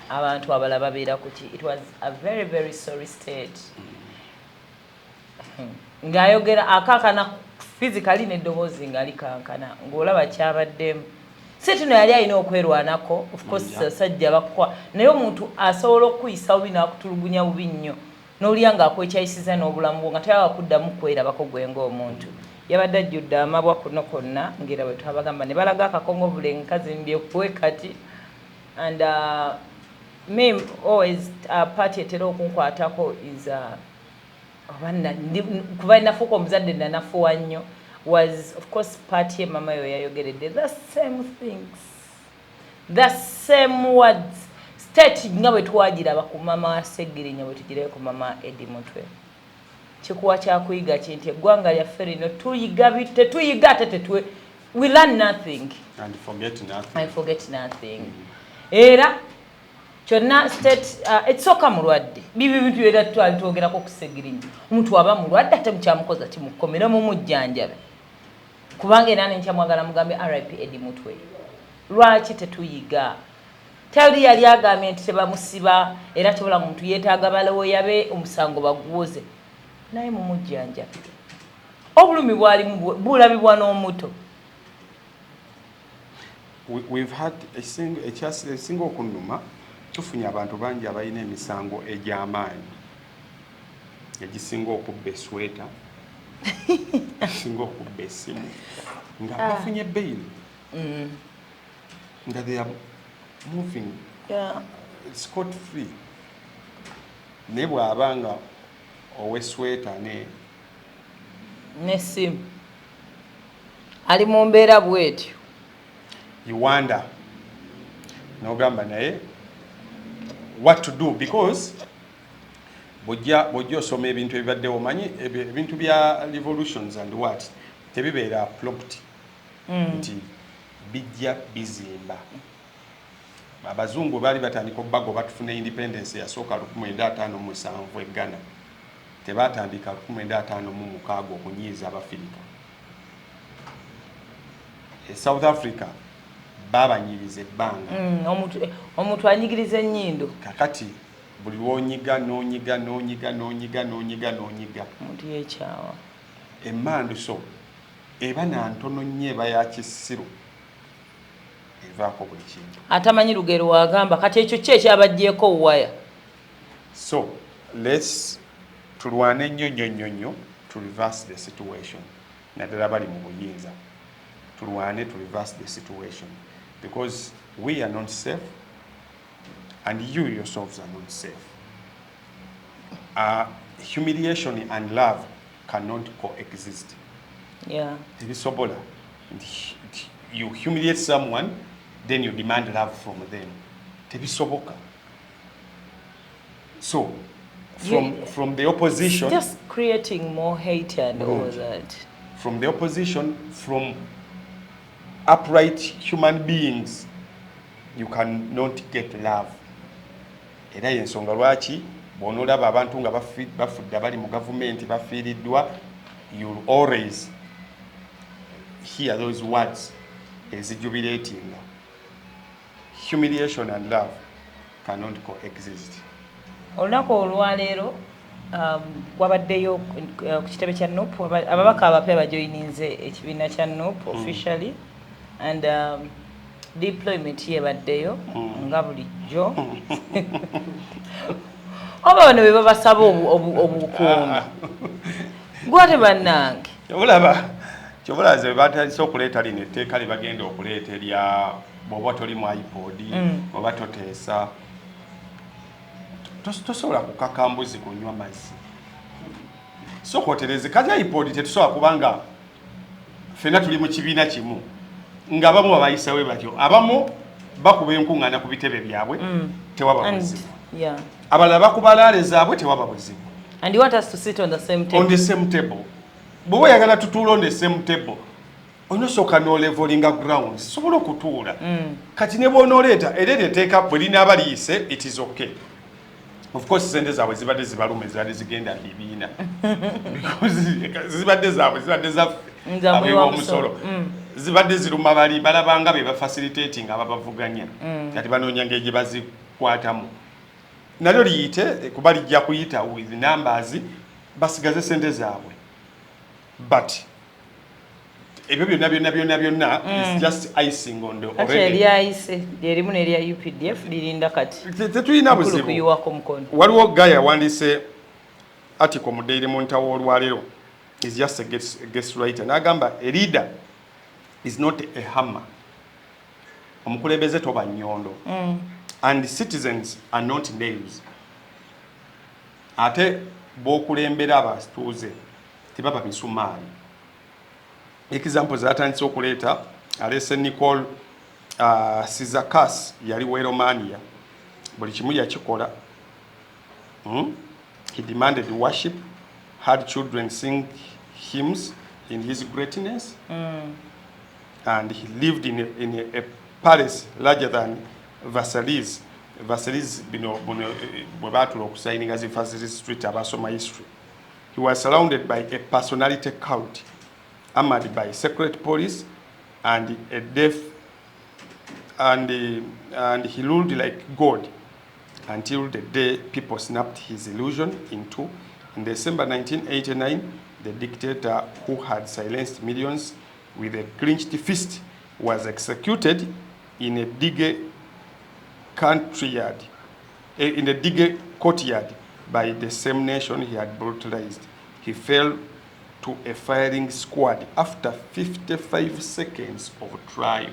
Speaker 2: abantu abala babeera kuki it was a very very sorry state ng'ayogera akankana physically n'eddoboozi nga likankana ng'olaba kyabaddemu si tuno yali alina okwerwanako of course sajja bakwa naye omuntu asobola okuyisa bubi n'akutulugunya bubi nnyo n'olya ng'akwekyayisiza n'obulamu bwo nga tayaba kuddamu kwerabako gwe ng'omuntu yabadde ajjudde amabwa kuno konna ng'era bwe twabagamba ne balaga akakongobule nkazi mbyekuwe kati and me always party etera okunkwatako is kuba nafuuka omuzadde nanafuwa nnyo was of course party mama yo yayogeredde the same things the same words state nga bwe twagiraba ku mama wa Seggirinya bwe tugirayo ku mama Eddie Mutwe kikuwa kyakuyiga kinti eggwanga lyaffe lino tetuyiga ate tetwe we learn nothing
Speaker 1: and
Speaker 2: forget nothing era kyonna state ekisooka mulwadde bibi bintu era twali twogerako ku Seggirinya omuntu aba mulwadde ate mukyamukoza timukomera mu mujjanjabe kubanga era nenkyamwagala mugambe RIP Eddie Mutwe lwaki tetuyiga tali yali agambye nti tebamusiba era kyobola muntu yeetaaga balawo yabe omusango baguwoze naye mu mujjanjabe obulumi bwalimu bulabibwa n'omuto
Speaker 1: we've had a single okunnuma tufunye abantu bangi abalina emisango egy'amaanyi egisinga okubba esweta egisinga okubba essimu nga bafunye beyili nga they are moving scot free naye bw'abanga ow'esweta
Speaker 2: n'essimu ali mu mbeera bw'etyo
Speaker 1: you wonder n'ogamba naye what to do because bojja osoma ebintu ebibaddewo omanyi ebintu bya revolutions and what tebibeera prompt nti bijja bizimba abazungu baali batandika obbago batufuna independence yasooka 1957 e Ghana tebatandika 1956 okunyiiza abafirika e South Africa babanyiriza ebbanga
Speaker 2: omuntu anyigiriza ennyindo
Speaker 1: kakati buli lwonyiga n'onyiga
Speaker 2: omuntu yekyawa
Speaker 1: emmandu so eba nantono nnyo eba ya kisiru evaako buli kintu
Speaker 2: atamanyi lugero wagamba kati ekyo ki ekyabajjeeko waya
Speaker 1: so let's tulwane nnyo to reverse the situation naddala bali mu buyinza tulwane to reverse the situation because we are not safe and you yourselves are not safe. Humiliation and love cannot coexist.
Speaker 2: Yeah.
Speaker 1: Tebisobola. You humiliate someone, then you demand love from them. Tebisoboka. So, from the opposition,
Speaker 2: it's just creating more hate and all that.
Speaker 1: From the opposition, from upright human beings, you cannot get love. Era yensonga lwaki bw'onoolaba abantu nga bafudde abali mu gavumenti bafiiriddwa, you'll always hear those words ezijubilating. Humiliation and love cannot coexist.
Speaker 2: Olunaku olwaleero wabaddeyo ku kitebe kya NUP ababaka abapya bajoyininze ekibiina kya NUP officially and deployment yebaddeyo nga bulijjo oba bano be babasaba obukuumi gwate bannange
Speaker 1: kyobulaze batandise okuleeta lino etteeka lye bagenda okuleeta erya bw'oba toli mu iPod oba toteesa tosobola kukaka mbuzi kunywa mazzi sokotereze kati iPod tetusobola kubanga ffenna tuli mu kibiina kimu ng'abamu babayisawe batyo abamu bakuba enkuŋŋaana ku bitebe byabwe tewaba buzibu abalala bakuba laale zaabwe tewaba buzibu.
Speaker 2: And you want us to sit on the same table?
Speaker 1: On the same table. Bw'oba oyagala tutuula on the same table onosooka n'olevelinga grounds sobola okutuula kati ne bw'onooleeta era eryo bwe linaaba liyise it is okay. Of course sente zaabwe zibadde zibaluma ezibadde zigenda bibiina zibadde zaabwe zibadde zaffe ab'omusolo zibadde ziruma bali balabanga be bafacilitating ababavuganya kati banoonya ngeri gye bazikwatamu nalyo liyite kuba lijja kuyita with numbers basigaze sente zaabwe but ebyo byonna is just icing on the already.
Speaker 2: Lyayise lyerimu n'erya UPDF lirinda kati
Speaker 1: tetulina buzibu. Waliwo guy awandiise article mu Daily Monitor olwaleero is just a guest writer n'agamba a leader is not a hammer, omukulembeze toba nnyondo and citizens are not nails. Ate b'okulembera abatuuze tebaba misumaali. Example zatandise okuleeta aleese Nicole Sizakas yali we Romania buli kimu yakikola. He demanded worship, had children sing hymns in his greatness, and he lived in a palace larger than Versailles. Versailles bino bwe baatula okusayininga zi Versailles Street abasoma history. He was surrounded by a personality cult armed by secret police and a deaf, and he ruled like God until the day people snapped his illusion in two. In December 1989, the dictator who had silenced millions with a clenched fist was executed in a Dige courtyard by the same nation he had brutalized. He fell to a firing squad after 55 seconds of trial.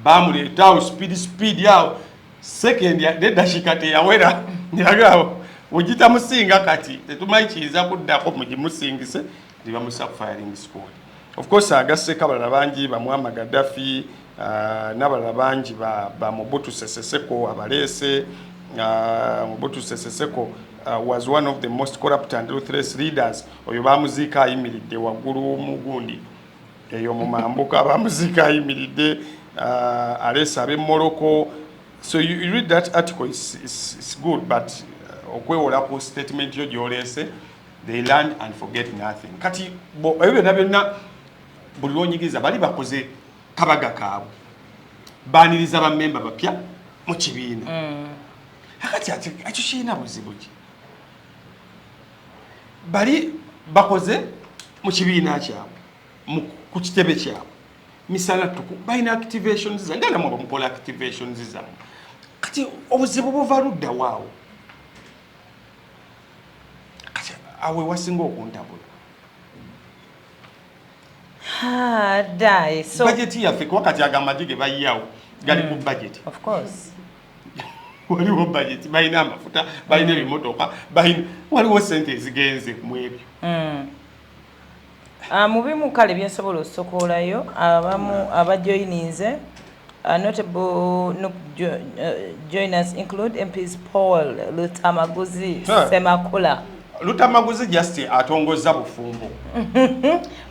Speaker 1: Bamuleetaawo speed yawo second nedashika teyawera nyagawo ugita musinga kati tetumanyi kiyinza kuddako mugimusingise libamusa firing squad. Of course agasse kabalala bangi ba Muammar Gaddafi n'abalala bangi ba Mobutu Sese Seko abaleese. Mobutu Sese Seko was one of the most corrupt and ruthless leaders. Oyo bamuziika ayimiridde waggulu mugundi eyo mu mambuka bamuziika ayimiridde aleese ab'e Morocco. So you read that article, it's good, but okwewolako statement yo gy'oleese they learn and forget nothing. Kati ebyo byonna buli lw'onyigiriza bali bakoze kabaga kaabwe baaniriza bammemba bapya mu kibiina. Kati ekyo kirina buzibu ki? Bali bakoze mu kibiina kyabwe ku kitebe kyabwe misala tuku balina activations za ngana mwe mukola activations za kati obuzibu buva ludda waawo kati awe wasinga okuntabula
Speaker 2: dai so
Speaker 1: budget yaffe wakati agamaji ge bayiyawo gali ku budget.
Speaker 2: Of course
Speaker 1: waliwo budget balina amafuta balina ebimotoka balina waliwo sente ezigenze mu ebyo.
Speaker 2: Mubimu kale byensobola osokoolayo abamu abajoyininze notable joiners include MPs Paul Lutamaguzi Semakula.
Speaker 1: Lutamaguzi just atongoza bufumbo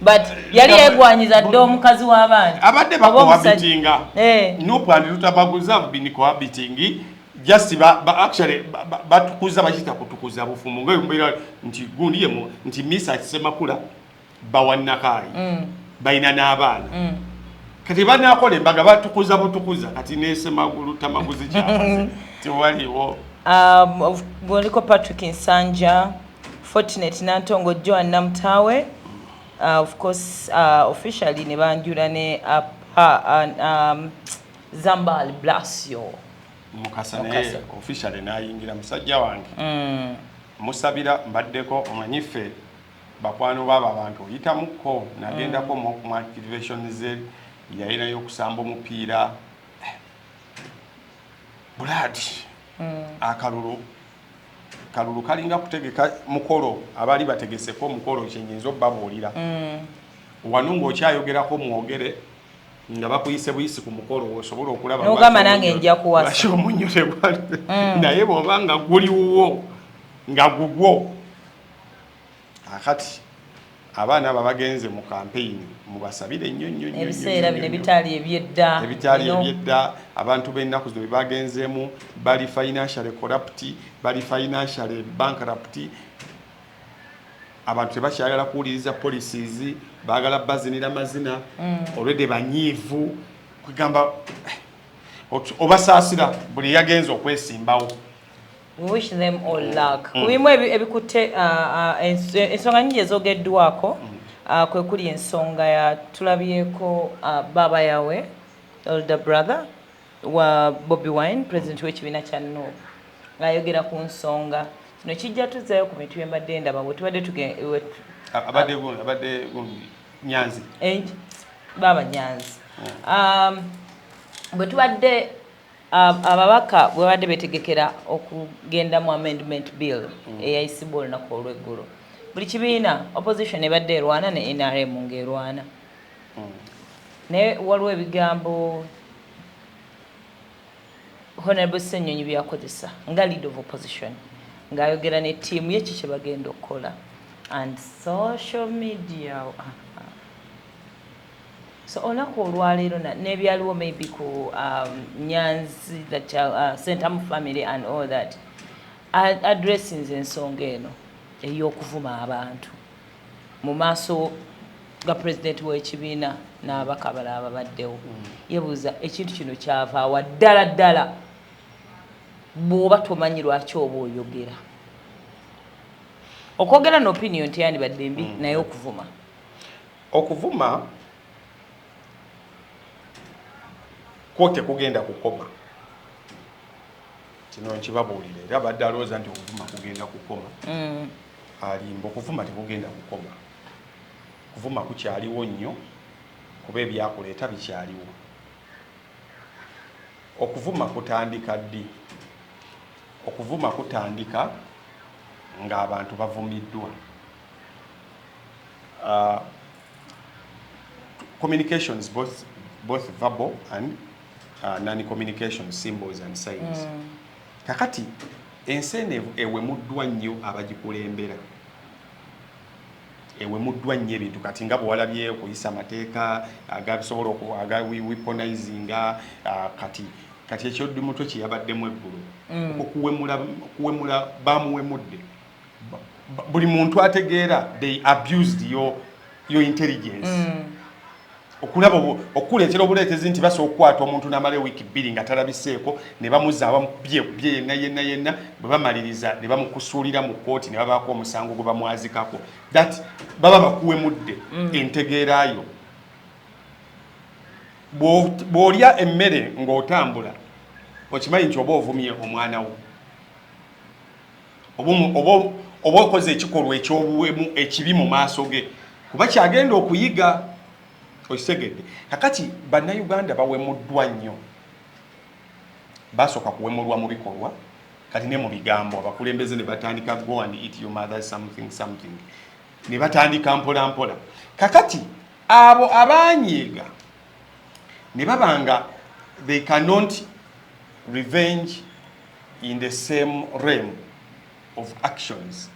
Speaker 2: but yali yegwanyiza ddo omukazi w'abandi
Speaker 1: abadde bakohabitinga NUP and Lutamaguzi have been cohabiting just actually batukuza bakita kutukuza bufumu ng'embira nti gundi yemu nti Misa Semakula bawanakayi baina n'abaana kati banakola embaga batukuza butukuza kati nesemagulu tamaguzi kyafaze tiwaliwo
Speaker 2: Boliko Patrick Nsanja, Fortunate Nantongo, Joan Namtawe, of course, officially Nebanjura ne Zambal Blasio.
Speaker 1: Mukasane officially nayingira musajja wange. Musabira mbaddeko omanyife bakwano baba abantu yitamuko nagendako mu activation ze yayina yokusamba omupiira buladi. Akalulu kalinga kutegeka mukolo abali bategeseko mukolo kyenyinzo babuulira wano ng'okyayogerako mwogere nga bakuyise buyisi ku mukolo osobola okulaba
Speaker 2: n'ogamba nange nja kuwasa
Speaker 1: naye bw'oba nga guliwo nga gugwo akati abaana abo bagenze mu campaign mubasabire nnyo
Speaker 2: ebiseera bino ebitaali ebyedda abantu b'ennaku zino bagenzemu bali financially corrupt bali financially bankrupt abantu tebakyagala kuwuliriza policies baagala bazinira mazina olwedde banyiivu kugamba obasaasira buli yagenza okwesimbawo. We wish them all luck. Kubimu ebikutte ensonga nyingi ezogeddwako kwe kuli ensonga ya tulabyeko baba yawe elder brother wa Bobi Wine president w'ekibiina kya NUP ng'ayogera ku nsonga kino kijja tuzzayo ku mitwe embadde ndaba bwe tubadde
Speaker 1: abadde Nyanzi
Speaker 2: baba Nyanzi bwe tubadde ababaka bwe badde betegekera okugenda mu amendment bill eyayisibwa olunaku olw'eggulo buli kibiina opposition ebadde erwana ne NRM ng'erwana naye waliwo ebigambo Honorable Ssenyonyi byakozesa nga lead of opposition ng'ayogera ne ttiimu ye kiki bagenda okukola and social media so olunaku olwaleero n'ebyaliwo maybe ku Nyanzi that Centamu family and all that addressing ensonga eno ey'okuvuma abantu mu maaso ga president w'ekibiina n'ababaka abalala babaddewo yebuuza ekintu kino kyavaawa ddala bw'oba tomanyi lwaki oba oyogera okwogera n'opinion teyandibadde mbi naye
Speaker 1: okuvuma ko tekugenda kukoma kino nkibabuulira era badde alowooza nti okuvuma kugenda kukoma alimba okuvuma tekugenda kukoma kuvuma kukyaliwo nnyo kuba ebyakuleeta bikyaliwo okuvuma kutandika ddi okuvuma kutandika ng'abantu bavumiddwa communications both verbal and non-communication symbols and signs. Kakati ensi ewemuddwa nnyo abagikulembera ewemuddwa nnyo ebintu kati nga bw'alabye okuyisa amateeka agasobola aga weaponizinga kati ekyodumutwe kyeyabaddemu eggulu okuwemula bamuwemudde buli muntu ategeera they abused your intelligence okulaba okuleetera obuleetezi nti basobola okukwata omuntu n'amala wiiki 2 nga talabiseeko ne bamuzza bye yenna bwe bamaliriza ne bamukusuulira mu kkooti ne babaako omusango gwe bamwazikako that baba bakuwemudde entegeerayo bw'olya emmere ng'otambula okimanyi nti oba ovumye omwana wo oba okoze ekikolwa ekyobuwemu ekibi mu maaso ge kuba kyagenda okuyiga okisegedde kakati bannayuganda bawemuddwa nnyo basooka kuwemulwa mu bikolwa kati ne mu bigambo abakulembeze ne batandika go and eat your mother something ne batandika mpola kakati abo abanyiiga ne babanga they cannot revenge in the same realm of actions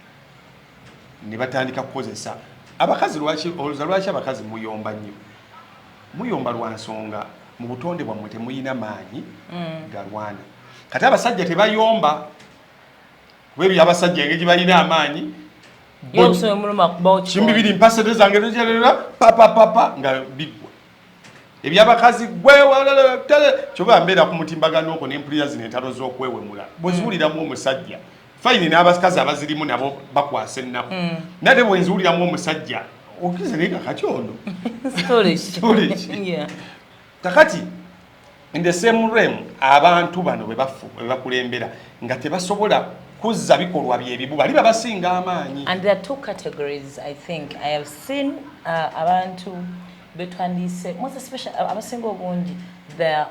Speaker 1: ne batandika kukozesa abakazi lwaki abakazi muyomba nnyo muyomba lwa nsonga mu butonde bwammwe temuyina maanyi galwana kati abasajja tebayomba kubebya abasajja engeri balina amaanyi
Speaker 2: yoswe muluma kubawo
Speaker 1: kimbi biri mpasete zange njerera papa nga bigwa ebyabakazi gwewalala tele choba mbera ku mutimbagano oko n'empulira zino entalo z'okwewemula bwezuliramu omusajja fine n'abakazi abazirimu nabo bakwase ennaku nate bwenzuliramu omusajja okize neka kakyondo
Speaker 2: yeah.
Speaker 1: kakati in the same realm abantu bano bebakulembera nga tebasobola kuzza bikolwa byebibu bali babasinga amaanyi.
Speaker 2: And there are two categories. I think I have seen abantu betwandise most especially abasinga obungi the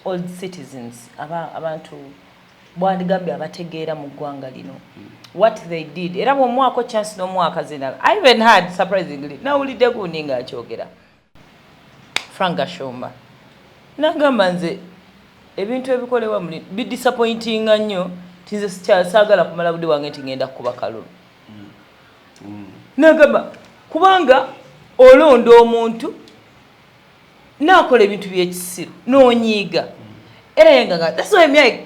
Speaker 2: old citizens abantu bwandigambye abategeera mu ggwanga lino what they did era bw'omwako chance n'omwaka zina I even had surprisingly nawulidde gundi ng'akyogera Frank Gashomba nagamba nze ebintu ebikolebwa muli bidisappointinga nnyo tize saagala kumala budde wange nti ngenda kukuba kalulu nagamba kubanga olonda omuntu nakola ebintu by'ekisiru n'onyiiga era yengaga that's why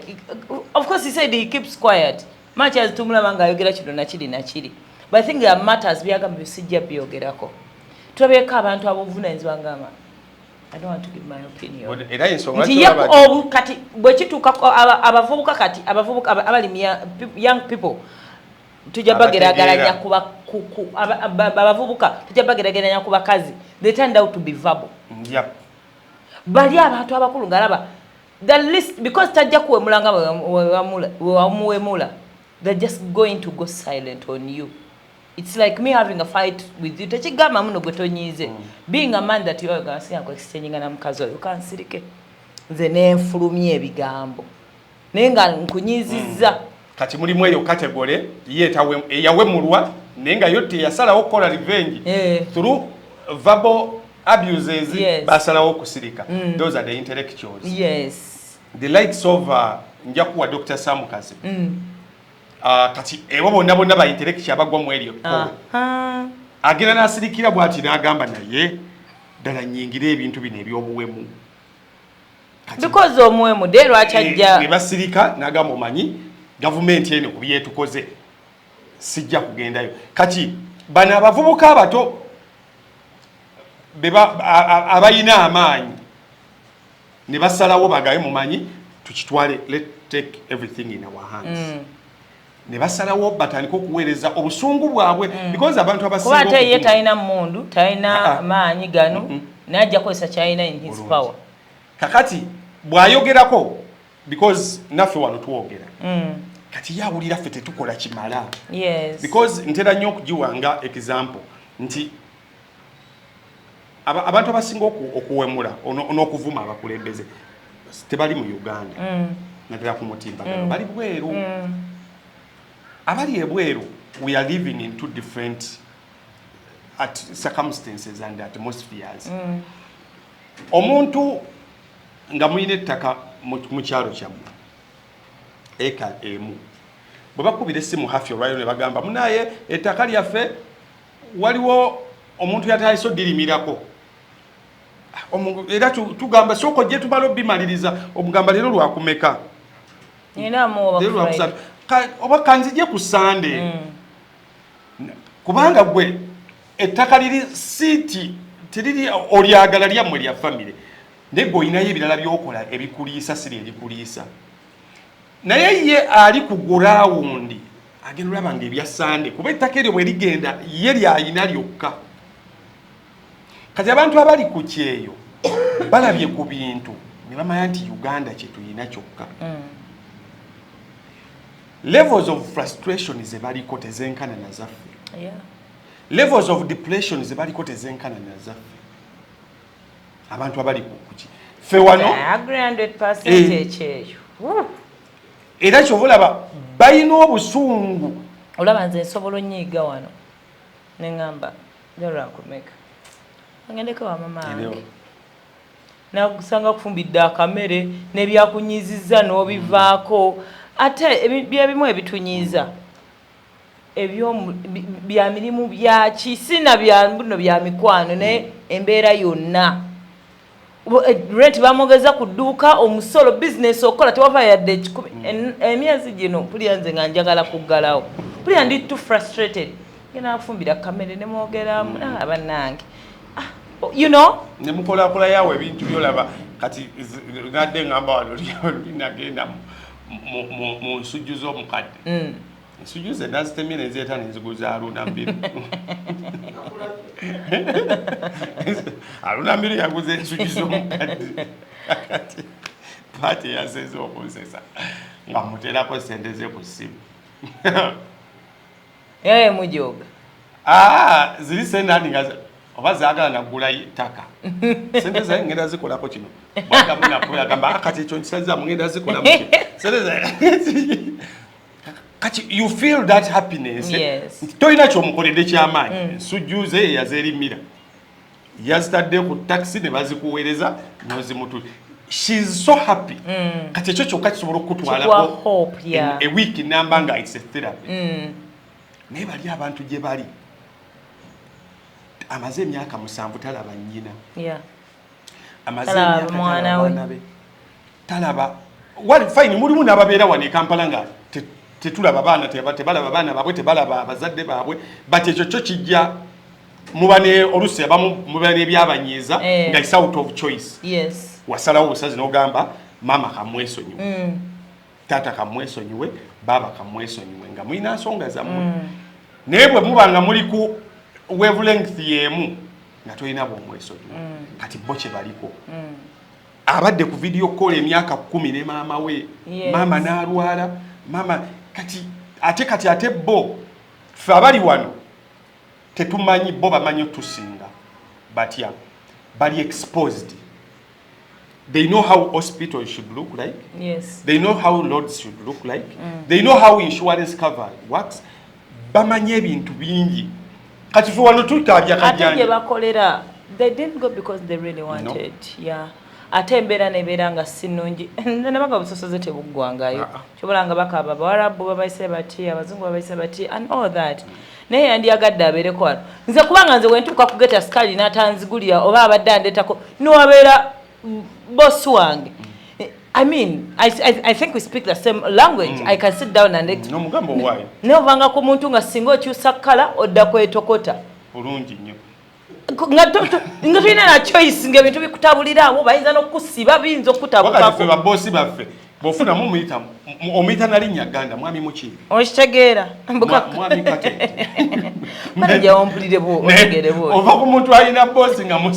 Speaker 2: of course he said he keeps quiet much as tumulaba ng'ayogera kino nakiri nakiri but I think there are matters byagamba bisijja byogerako tulabyeko abantu abovunaanyizibwa ngama I don't want to give my opinion.
Speaker 1: Era ensonga
Speaker 2: kati bwekituuka abavubuka kati abavubuka abali young people tujja bagerageranya kuba abavubuka tujja bagerageranya ku bakazi they turned out to be verbal.
Speaker 1: Yep.
Speaker 2: Bali abantu abakulu ngalaba the least because tajja kuwemulanga wewamuwemula they're just going to go silent on you. It's like me having a fight with you. Techigama muno gwetonyize. Being a man that you are going to exchange na mukazi oyo kansirike. Nze nenfulumye ebigambo. Nenga nkunyiziza.
Speaker 1: Kati mulimu eyo category yawemulwa nenga yote yasalawo kola revenge through verbal abuses basalawo kusirika. Those are the intellectuals.
Speaker 2: Yes.
Speaker 1: The likes of njakuwa Dr. Sam Kazi. Kati ebo bonna bonna ba intellectual abagwa mu eryo agenda nasirikira bwati n'agamba naye ddala nyingire ebintu bino ebyobuwemu
Speaker 2: because omuwemu de lwachajja
Speaker 1: ne basirika n'agamba omanyi gavumenti eno kubyetukoze sijja kugendayo kati bana abavubuka abato abayina amaanyi ne basalawo bagaye mumanyi tukitwale let's take everything in our hands. Ne basalawo batandika okuweereza obusungu bwabwe because abantu abasinga
Speaker 2: kuba ye talina mundu talina maanyi gano najja kwesa kyalina in his power
Speaker 1: kakati bwayogerako because naffe wano tuwogera kati yawulira ffe tetukola kimala because ntera nnyo okugiwanga example nti abantu abasinga okuwemula n'okuvuma abakulembeze tebali mu Uganda natera ku mutimbagano bali bweru abali ebweru we are living in two different circumstances and atmospheres. Omuntu nga muyina ettaka mu kyalo kyammwe eka emu bwe bakubira essimu hafi olwayo ne bagamba munaye ettaka lyaffe waliwo omuntu yatayise oddirimirako era tugamba soko gye tumala obimaliriza omugamba leero lwakumeka oba kanzije ku Sande kubanga gwe ettaka liri siti teriri olyagala lyammwe lya family nego inayo ebirala byokola ebikuliisa siri ebikuliisa naye ye ali ku ground agenda olabanga ebya Sande kuba ettaka eryo bwe ligenda ye lyayina lyokka kati abantu abali ku kyeyo balabye ku bintu ne bamanya nti Uganda kye tuyina kyokka. Levels of frustration is baliko tezenkana na zaffe. Levels of depression is baliko tezenkana na zaffe. Abantu abali kuki. Fe wano.
Speaker 2: I agree 100%
Speaker 1: Era kyovulaba bayina obusungu.
Speaker 2: Olaba nze nsobola nnyiga wano. Nengamba lero akumeka. Angendeko wa mama wange. Nakusanga kufumbidde akamere nebyakunyiziza n'obivaako. Ate byebimu ebitunyiza ebyo bya mirimu bya kisina bya mbuno bya mikwano ne embeera yonna rent bamogeza ku dduuka omusolo business okola tewava yadde 10 emyezi gino pulya nze nga njagala kuggalawo pulya ndi too frustrated ngena afumbira kamere ne mwogeramu abannange you know
Speaker 1: ne mukolakola yawe ebintu byolaba kati ngadde ngamba wano linagenda mu nsujju z'omukadde ensujju ze nazitemye nezeeta nenziguza alunambiri alunambiri yaguza ensujju z'omukadde kati pati yaseze okunsesa nga muterako sente ze ku ssimu
Speaker 2: mujoga
Speaker 1: ziri sente nga oba zaagala nagula ttaka sente zaye ngenda zikolako kino bwagamunakuyagamba kati ekyo nkisazizamu ngenda zikolamu kati you feel that happiness tolina kyomukoledde kyamaanyi ensujju ze yazeerimira yazitadde ku taxi ne bazikuweereza nozimutu she's so happy kati ekyo kyokka kisobola okutwalako a week namba nga it's a therapy naye bali abantu gye bali amaze emyaka 7 talaba nnyina amaze emyaka mwana be talaba wali fine mulimu n'ababeera wano e Kampala nga tetulaba baana tebalaba baana baabwe tebalaba abazadde baabwe but ekyo kyo kijja muba ne olusi abamu muba n'ebyabanyiiza nga is out of choice wasalawo obusazi n'ogamba mama kamwesonyiwe taata kamwesonyiwe baaba kamwesonyiwe nga mulina nsonga zammwe naye bwe muba nga muli ku wavelength yemu nga tolina bwomwesonyiwe kati bo kye baliko abadde ku video call emyaka 10 ne maama we maama n'alwala maama kati ate bo ffe abali wano tetumanyi bo bamanyi tusinga batya bali exposed. They know how hospitals should look like. They know how roads should look like. They know how insurance cover works. Bamanye ebintu bingi kati ffe wano tutabya kajjanja
Speaker 2: ate bakolera they didn't go because they really wanted. Ate embeera nebeera nga sinungi nabaga busosoze tebuggwangayo kyobalanga bakaba Abawarabu babayise bati Abazungu babayise bati and all that naye yandiyagadde abeereko wano nze kubanga nze wentuuka kugeta sikaali n'atanzigulira oba abadde andeetako niwabeera boss wange I mean, I think we speak the same language. I can sit down and explain.
Speaker 1: No mugambo why?
Speaker 2: Ne ovanga ku muntu nga singa okyusa kala odda kwetokota.
Speaker 1: Bulungi nnyo.
Speaker 2: Nga tulina na choice ng'ebintu bikutabulira abo bayinza n'okusiba biyinza okutabuka.
Speaker 1: Wakati ffe baboosi baffe bw'ofuna omuyita na linnya ganda mwami muki?
Speaker 2: Okitegeera.
Speaker 1: Mwami Katete.
Speaker 2: Manaja ompulire bo otegere bo.
Speaker 1: Ova ku muntu alina boosi nga mu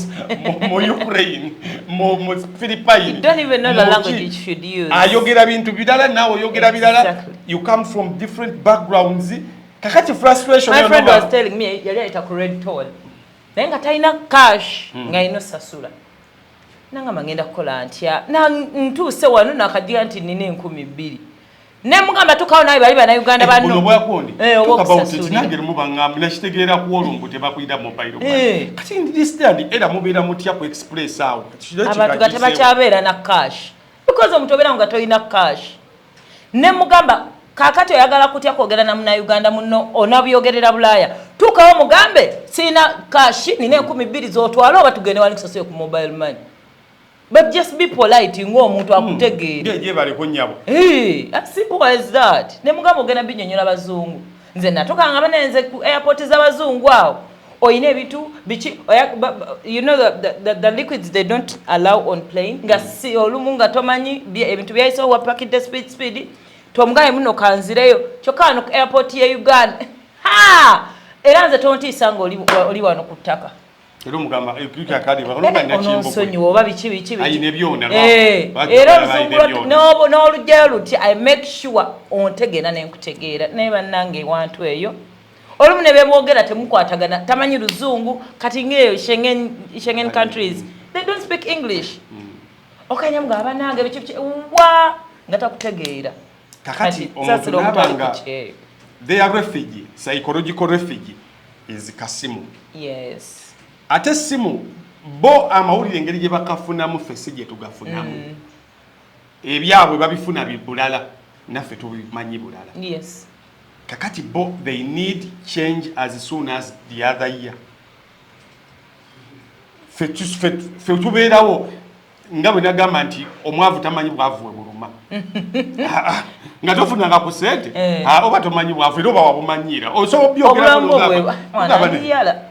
Speaker 1: Ukraine, mu Philippines.
Speaker 2: You don't even know the language you should use.
Speaker 1: Ayogera bintu bidala nawe oyogera bidala. You come from different backgrounds. Kakati frustration.
Speaker 2: My friend was telling me yali ayita ku red toll. Naye nga talina cash nga ino sasula. Nanga mangenda kukola ntya na ntuuse wano nakagira nti nina 2,000 ne mugamba tukawo nawe bali bana Uganda banno
Speaker 1: buno bwakondi tukabawuti tinagere mubanga mnashitegeera kuolumbu tebakwida mobile kati ndistandi era mubeera mutya ku express awo
Speaker 2: abantu gateba kyabeera na cash because omutobera nga toyina cash ne mugamba kakati oyagala kutya kwogera na muna Uganda muno onabyogerera Bulaya tukawo mugambe sina cash nina 2,000 zotwala oba tugende wali kusasyo ku mobile money. But just be polite ng'omuntu akutegeera.
Speaker 1: Ngeje bali kunyabo.
Speaker 2: As simple as that. Ne mugamba ogenda binyonyola bazungu. Nze natoka nga banenze ku airport z'abazungu awo. Oyine bitu bichi you know the liquids they don't allow on plane. Nga si olumu nga tomanyi ebintu byaiso wa packet speed. Tomugaye muno kanzireyo. Kyokano ku airport ye Uganda. Era nze tontiisa nga oli wano ku ttaka.
Speaker 1: Ero mugamba ekika kali balonga nyakimbo.
Speaker 2: Nsonyiwo oba bichi.
Speaker 1: Ayine byona.
Speaker 2: Era n'olugero luti I make sure ontegeera n'enkutegeera naye bannange wantu eyo. Olumu ne bemwogera temukwatagana tamanyi Luzungu kati ngeyo Schengen countries they don't speak English. Okanya mga abanange bichi wa ngatakutegeera.
Speaker 1: Kakati omuntu nabanga they are refugee, psychological refugee is Kasimu.
Speaker 2: Yes.
Speaker 1: Ate simu bo amawulire engeri gye bakafunamu fesi gye tugafunamu ebyabwe babifuna bibulala naffe tubimanyi bulala.
Speaker 2: Yes.
Speaker 1: Kakati bo they need change as soon as the other year. Fe tubeerawo nga bwe nagamba nti omwavu tamanyi bwavu we buluma nga tofunanga ku sente oba tomanyi bwavu era oba wabumanyira osobola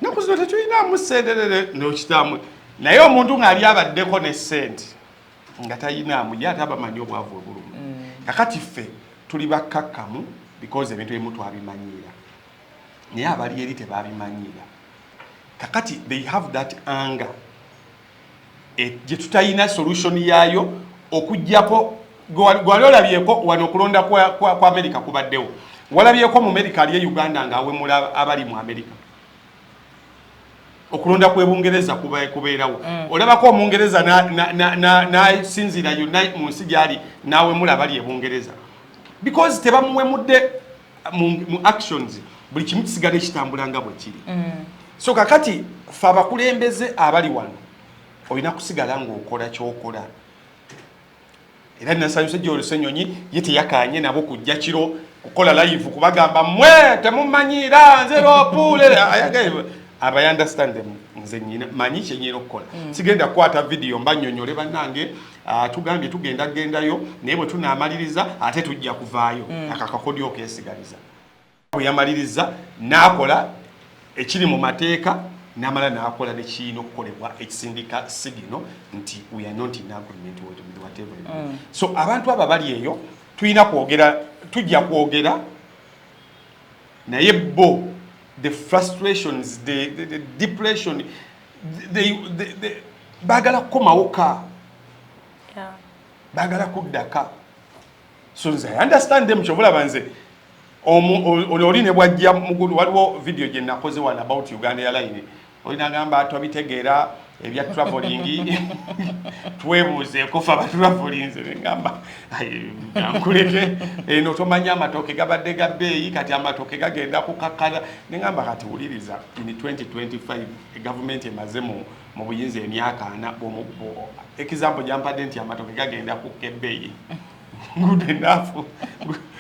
Speaker 1: naku zino tetulinamu sente nokitamu naye omuntu ng'ali abaddeko ne sente nga tayinaamu ye ate abamanyi obwavu we buluma kakati ffe tuli bakkakkamu because ebintu ebimu twabimanyiira naye abali eri tebabimanyiira kakati they have that anger gye tutayina solution yaayo okujjako gwali olabyeko wano okulonda kwa America kubaddewo walabyeko mu America ali Uganda ng'awemula abali mu America okulonda kw'Ebungereza kubeerawo olabako omungereza n'asinzira yonna mu nsi gyali n'awemula abali Ebungereza because tebamuwemudde mu actions buli kimu kisigala ekitambula nga bwe kiri so kakati fe abakulembeze abali wano olina kusigala ng'okola kyokola era nasanyuse gy'olusenyonyi ye teyakanye nabo kujja kiro kukola live kubagamba mwe temumanyira nze lopule aba understand them nze nyina manyi kye nyina okukola sigenda kukwata video mbanyonyole bannange tugambye tugenda gendayo naye bwe tunaamaliriza ate tujja kuvaayo akakakodyo kesigaliza bwe yamaliriza n'akola ekiri mu mateeka namala nakola ne kino okukolebwa ekisindika sigino nti we are not in agreement with whatever so abantu aba bali eyo tulina kwogera tujja kwogera naye bo the frustrations the depression bagala kukomawoka bagala kuddaka so nze I understand them kyobulaba nze oli ne bwajja mugulu waliwo video gye nakoze wana about Uganda Airlines olina gamba twabitegeera ebya traveling twebuuze kufa ba traveling ngamba nkuleke eno tomanya amatoke gabadde gabbeeyi kati amatoke gagenda kukakala ngamba kati wuliriza in 2025 government emaze mu buyinza emyaka 4 example jampadde nti amatoke gagenda kukebbeeyi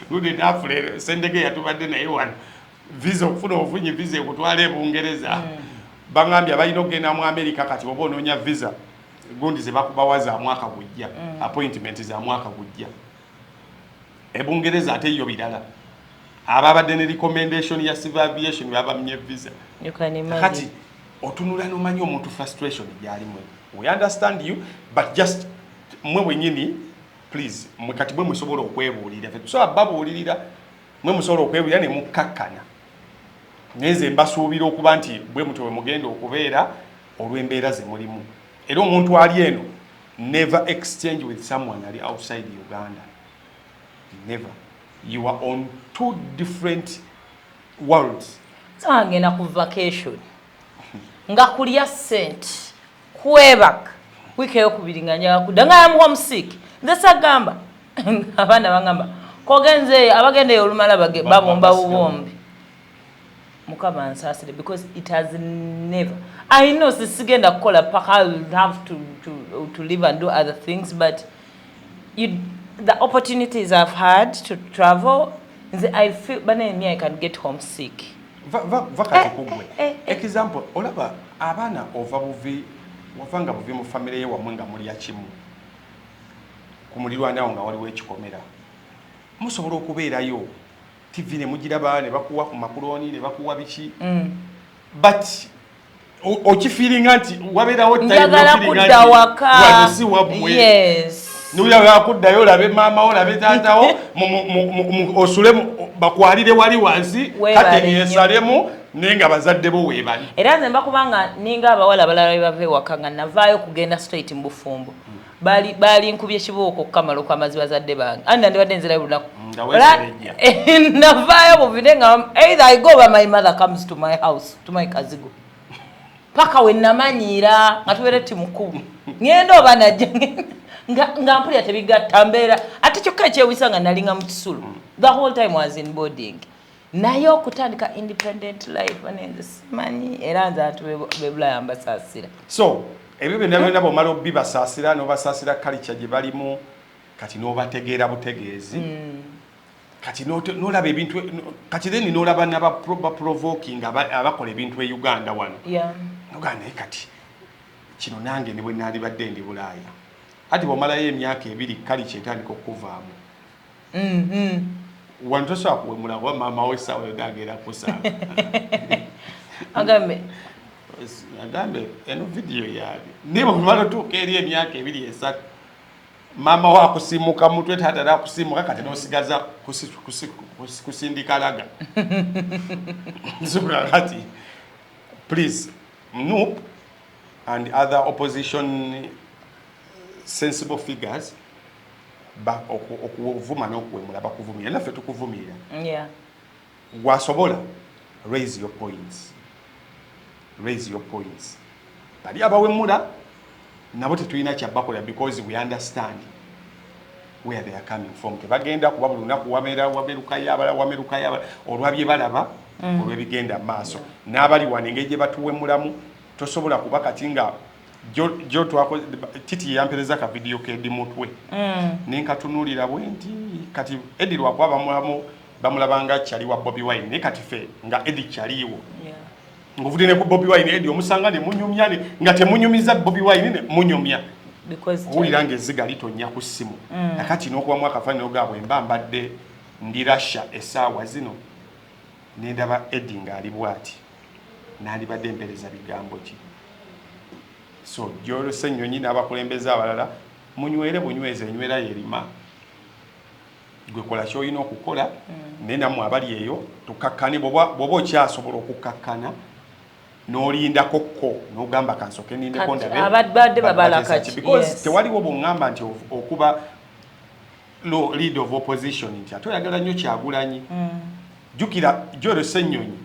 Speaker 1: good enough sendege yatubadde naye wano visa okufuna ofunye visa ekutwala Ebungereza bangambye abalina okugenda mu America kati oba onoonya visa gundi ze bakubawa za mwaka gujja appointment za mwaka gujja Ebungereza ate yo birala ababadde ne recommendation ya civil aviation babamye visa kati otunula n'omanyi omuntu frustration gyalimu we understand you but just mwe wenyini please mwe kati mwe musobola okwebuulira so babuulirira mwe musobola okwebuulira ne mukakkana neze mbasuubira okuba nti bwe mutowe mugenda okubeera olw'embeera ze mulimu era omuntu ali eno never exchange with someone ali outside Uganda never you are on two different worlds
Speaker 2: ngenda ku vacation nga kulya sente kwebaka wiki ey'okubiriganya kudanga ya homesick ndesa gamba abaana bangamba kogenze abagende olumala babomba bubombi mukama ansasire because it has never I know sisigenda kukola paka I will have to live and do other things but the opportunities I've had to travel I feel I can get homesick
Speaker 1: vakati kugwe example olaba abana ova buvi wavanga buvi mu family ye wamwe nga muli yakimu kumulirwa nawo nga waliwo ekikomera musobola okubeerayo TV ne mugiraba ne bakuwa ku makuloni ne bakuwa biki but okifeelinga nti wabeerawo
Speaker 2: yes
Speaker 1: nuya yakuddayo labe mama wo labe taatawo osule bakwalire wali wansi kati yesalemu nenga bazadde bo webali
Speaker 2: era nze mbakubanga ninga abawala abalala bave wakanga navaayo kugenda straight mu bufumbo bali nkubye kibuuko kukamala okwamazi bazadde bange andi ndibadde nzirayo lunaku navaayo buvide nga either I go or my mother comes to my house to my kazigo paka we namanyiira nga tubeere timukubu ngenda oba najja nga mpulira tebigatta mbeera ate kyokka ekyewisa nga nalinga mu kisulu the whole time was in boarding naye okutandika independent life anenze simanyi era nze ati bebulaya mbasaasira
Speaker 1: so ebyo byonna bw'omala obibasaasira n'obasaasira culture gye balimu kati n'obategeera butegeezi kati n'olaba ebintu kati then n'olaba n'abaprovoking abakola ebintu e Uganda wano
Speaker 2: yeah
Speaker 1: Uganda kati kino nange ne bwe naalibadde ndi Bulaaya ati bw'omalayo emyaka 2 kali kyetandika okuvaamu wano tosobola kuwemula kuba maama we essaawa yonna agenda kusanga agambe eno vidiyo yaabwe naye bwemala otuuka eri emyaka 2 3 maama we akusimuka mutwe taata nakusimuka kati n'osigaza kusindika laga nsubula kati please Noop and other opposition sensible figures okuvuma n'okuwemula bakuvumira naffe tukuvumirira gwasobola raise your points bali abawemula nabo tetulina kyabakola because we understand where they are coming from tebagenda kuba buli lunaku wamerukayabala olwabye balaba olwebigenda maaso n'abali wano engeri gye batuwemulamu tosobola kuba kati nga jo twako titi yampereza ka video kedi mutwe nenkatunuulira bwe nti kati Eddie lwakuba bamulabanga kyali wa Bobi Wine ne kati fe nga Eddie kyaliwo nguvudde ne ku Bobi Wine Eddie omusanga ne munyumya nga temunyumiza Bobi Wine ne munyumya owulira ng'ezziga litonya ku ssimu nakati n'okubamu akafaananyi gaabwe mbadde ndi Russia essaawa zino nendaba Eddie ng'ali bw'ati n'alibadde empereza bigambo ki so Joel Ssenyonyi n'abakulembeze abalala munywere bunyweze enywera yerima gwe kola ky'olina okukola naye nammwe abali eyo tukakkane bw'oba okyasobola okukakkana n'olindako ko n'ogamba kansoke nindeko ndabe
Speaker 2: abadde babala kati
Speaker 1: because tewaliwo bw'oŋŋamba nti okuba lead of opposition nti ate oyagala nnyo Kyagulanyi jukira Joel Ssenyonyi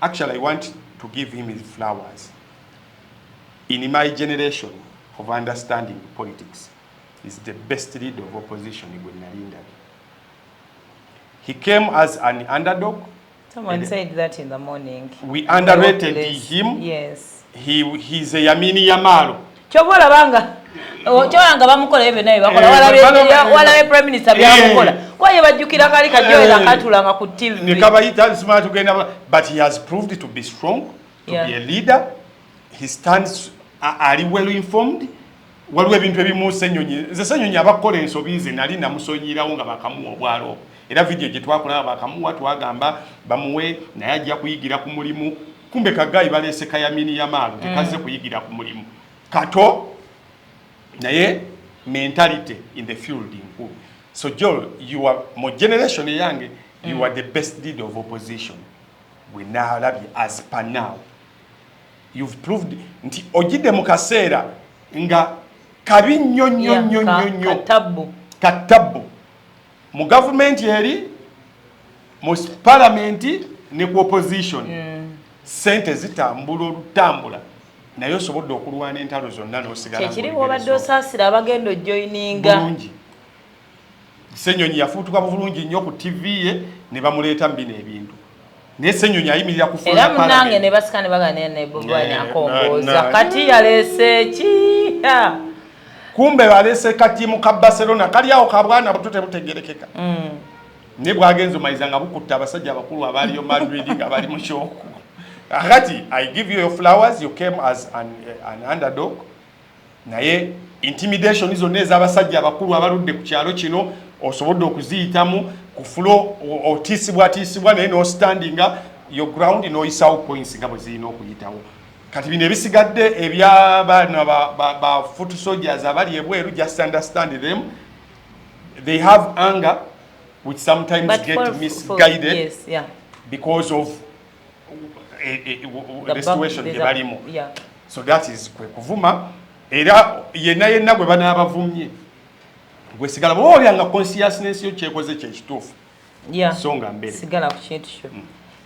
Speaker 1: actually I want to give him his flowers in my generation of understanding politics is the best leader of opposition in Nalinda. He came as an underdog.
Speaker 2: Someone said that in the morning.
Speaker 1: We underrated him.
Speaker 2: Yes.
Speaker 1: He's a Yamini Yamalo.
Speaker 2: Chobola banga. Choanga bamukola ebe naye bakola wala prime minister byamukola. Kwaye bajukira kali kajoela katulanga ku TV.
Speaker 1: Nikabayita smart tugenda but he has proved to be strong, to be a leader. He stands ali well informed. Waliwo ebintu ebimu Ssenyonyi nze Ssenyonyi abakola ensobize nali namusonyirawo nga bakamuwa obwalo era video gye twakola bakamuwa twagamba bamuwe naye ajja kuyigira ku mulimu kumbe Kagayi balese Kayamini Yamalo tekaze kuyigira ku mulimu kato naye mentality in the field nkulu. So Joel, you are my generation yange, you are the best leader of opposition we now love you as per now. You've proved nti ojide mu kaseera nga kabi nnyo katabu mu government eri mu parliament ne ku opposition sente zitambula olutambula naye osobodde okulwana entalo zonna n'osigala
Speaker 2: kyekiri obadde osaasira abagendo joininga
Speaker 1: bulungi. Ssenyonyi yafuutuka bulungi nnyo ku TV ye ne bamuleeta mbino ebintu naye Ssenyonyi ayimirira ku
Speaker 2: era munange ne basikane bagane ne Bobi Wine akomboza kati yalese ki
Speaker 1: kumbe balese kati mu Barcelona kali awo kabwana butute butegerekeka ne bwagenzo maizanga bukutta abasajja abakulu abaliyo Madrid nga bali mu shoko akati I give you your flowers, you came as an underdog naye intimidation izo neza abasajja abakulu abaludde ku kyalo kino osobodde okuziyitamu ku flow otisibwa naye no standing your ground no isaw points nga bwezirina okuyitawo kati bino ebisigadde ebyabaana ba foot soldiers abali ebweru just understand them. They have anger which sometimes get misguided
Speaker 2: yes,
Speaker 1: because of the situation they balimu. So that is kwe kuvuma era yenna gwe banabavumye gwe sigala bo olyanga consciousness yo kyekoze kyekituufu
Speaker 2: songa mbere sigala ku kintu kyo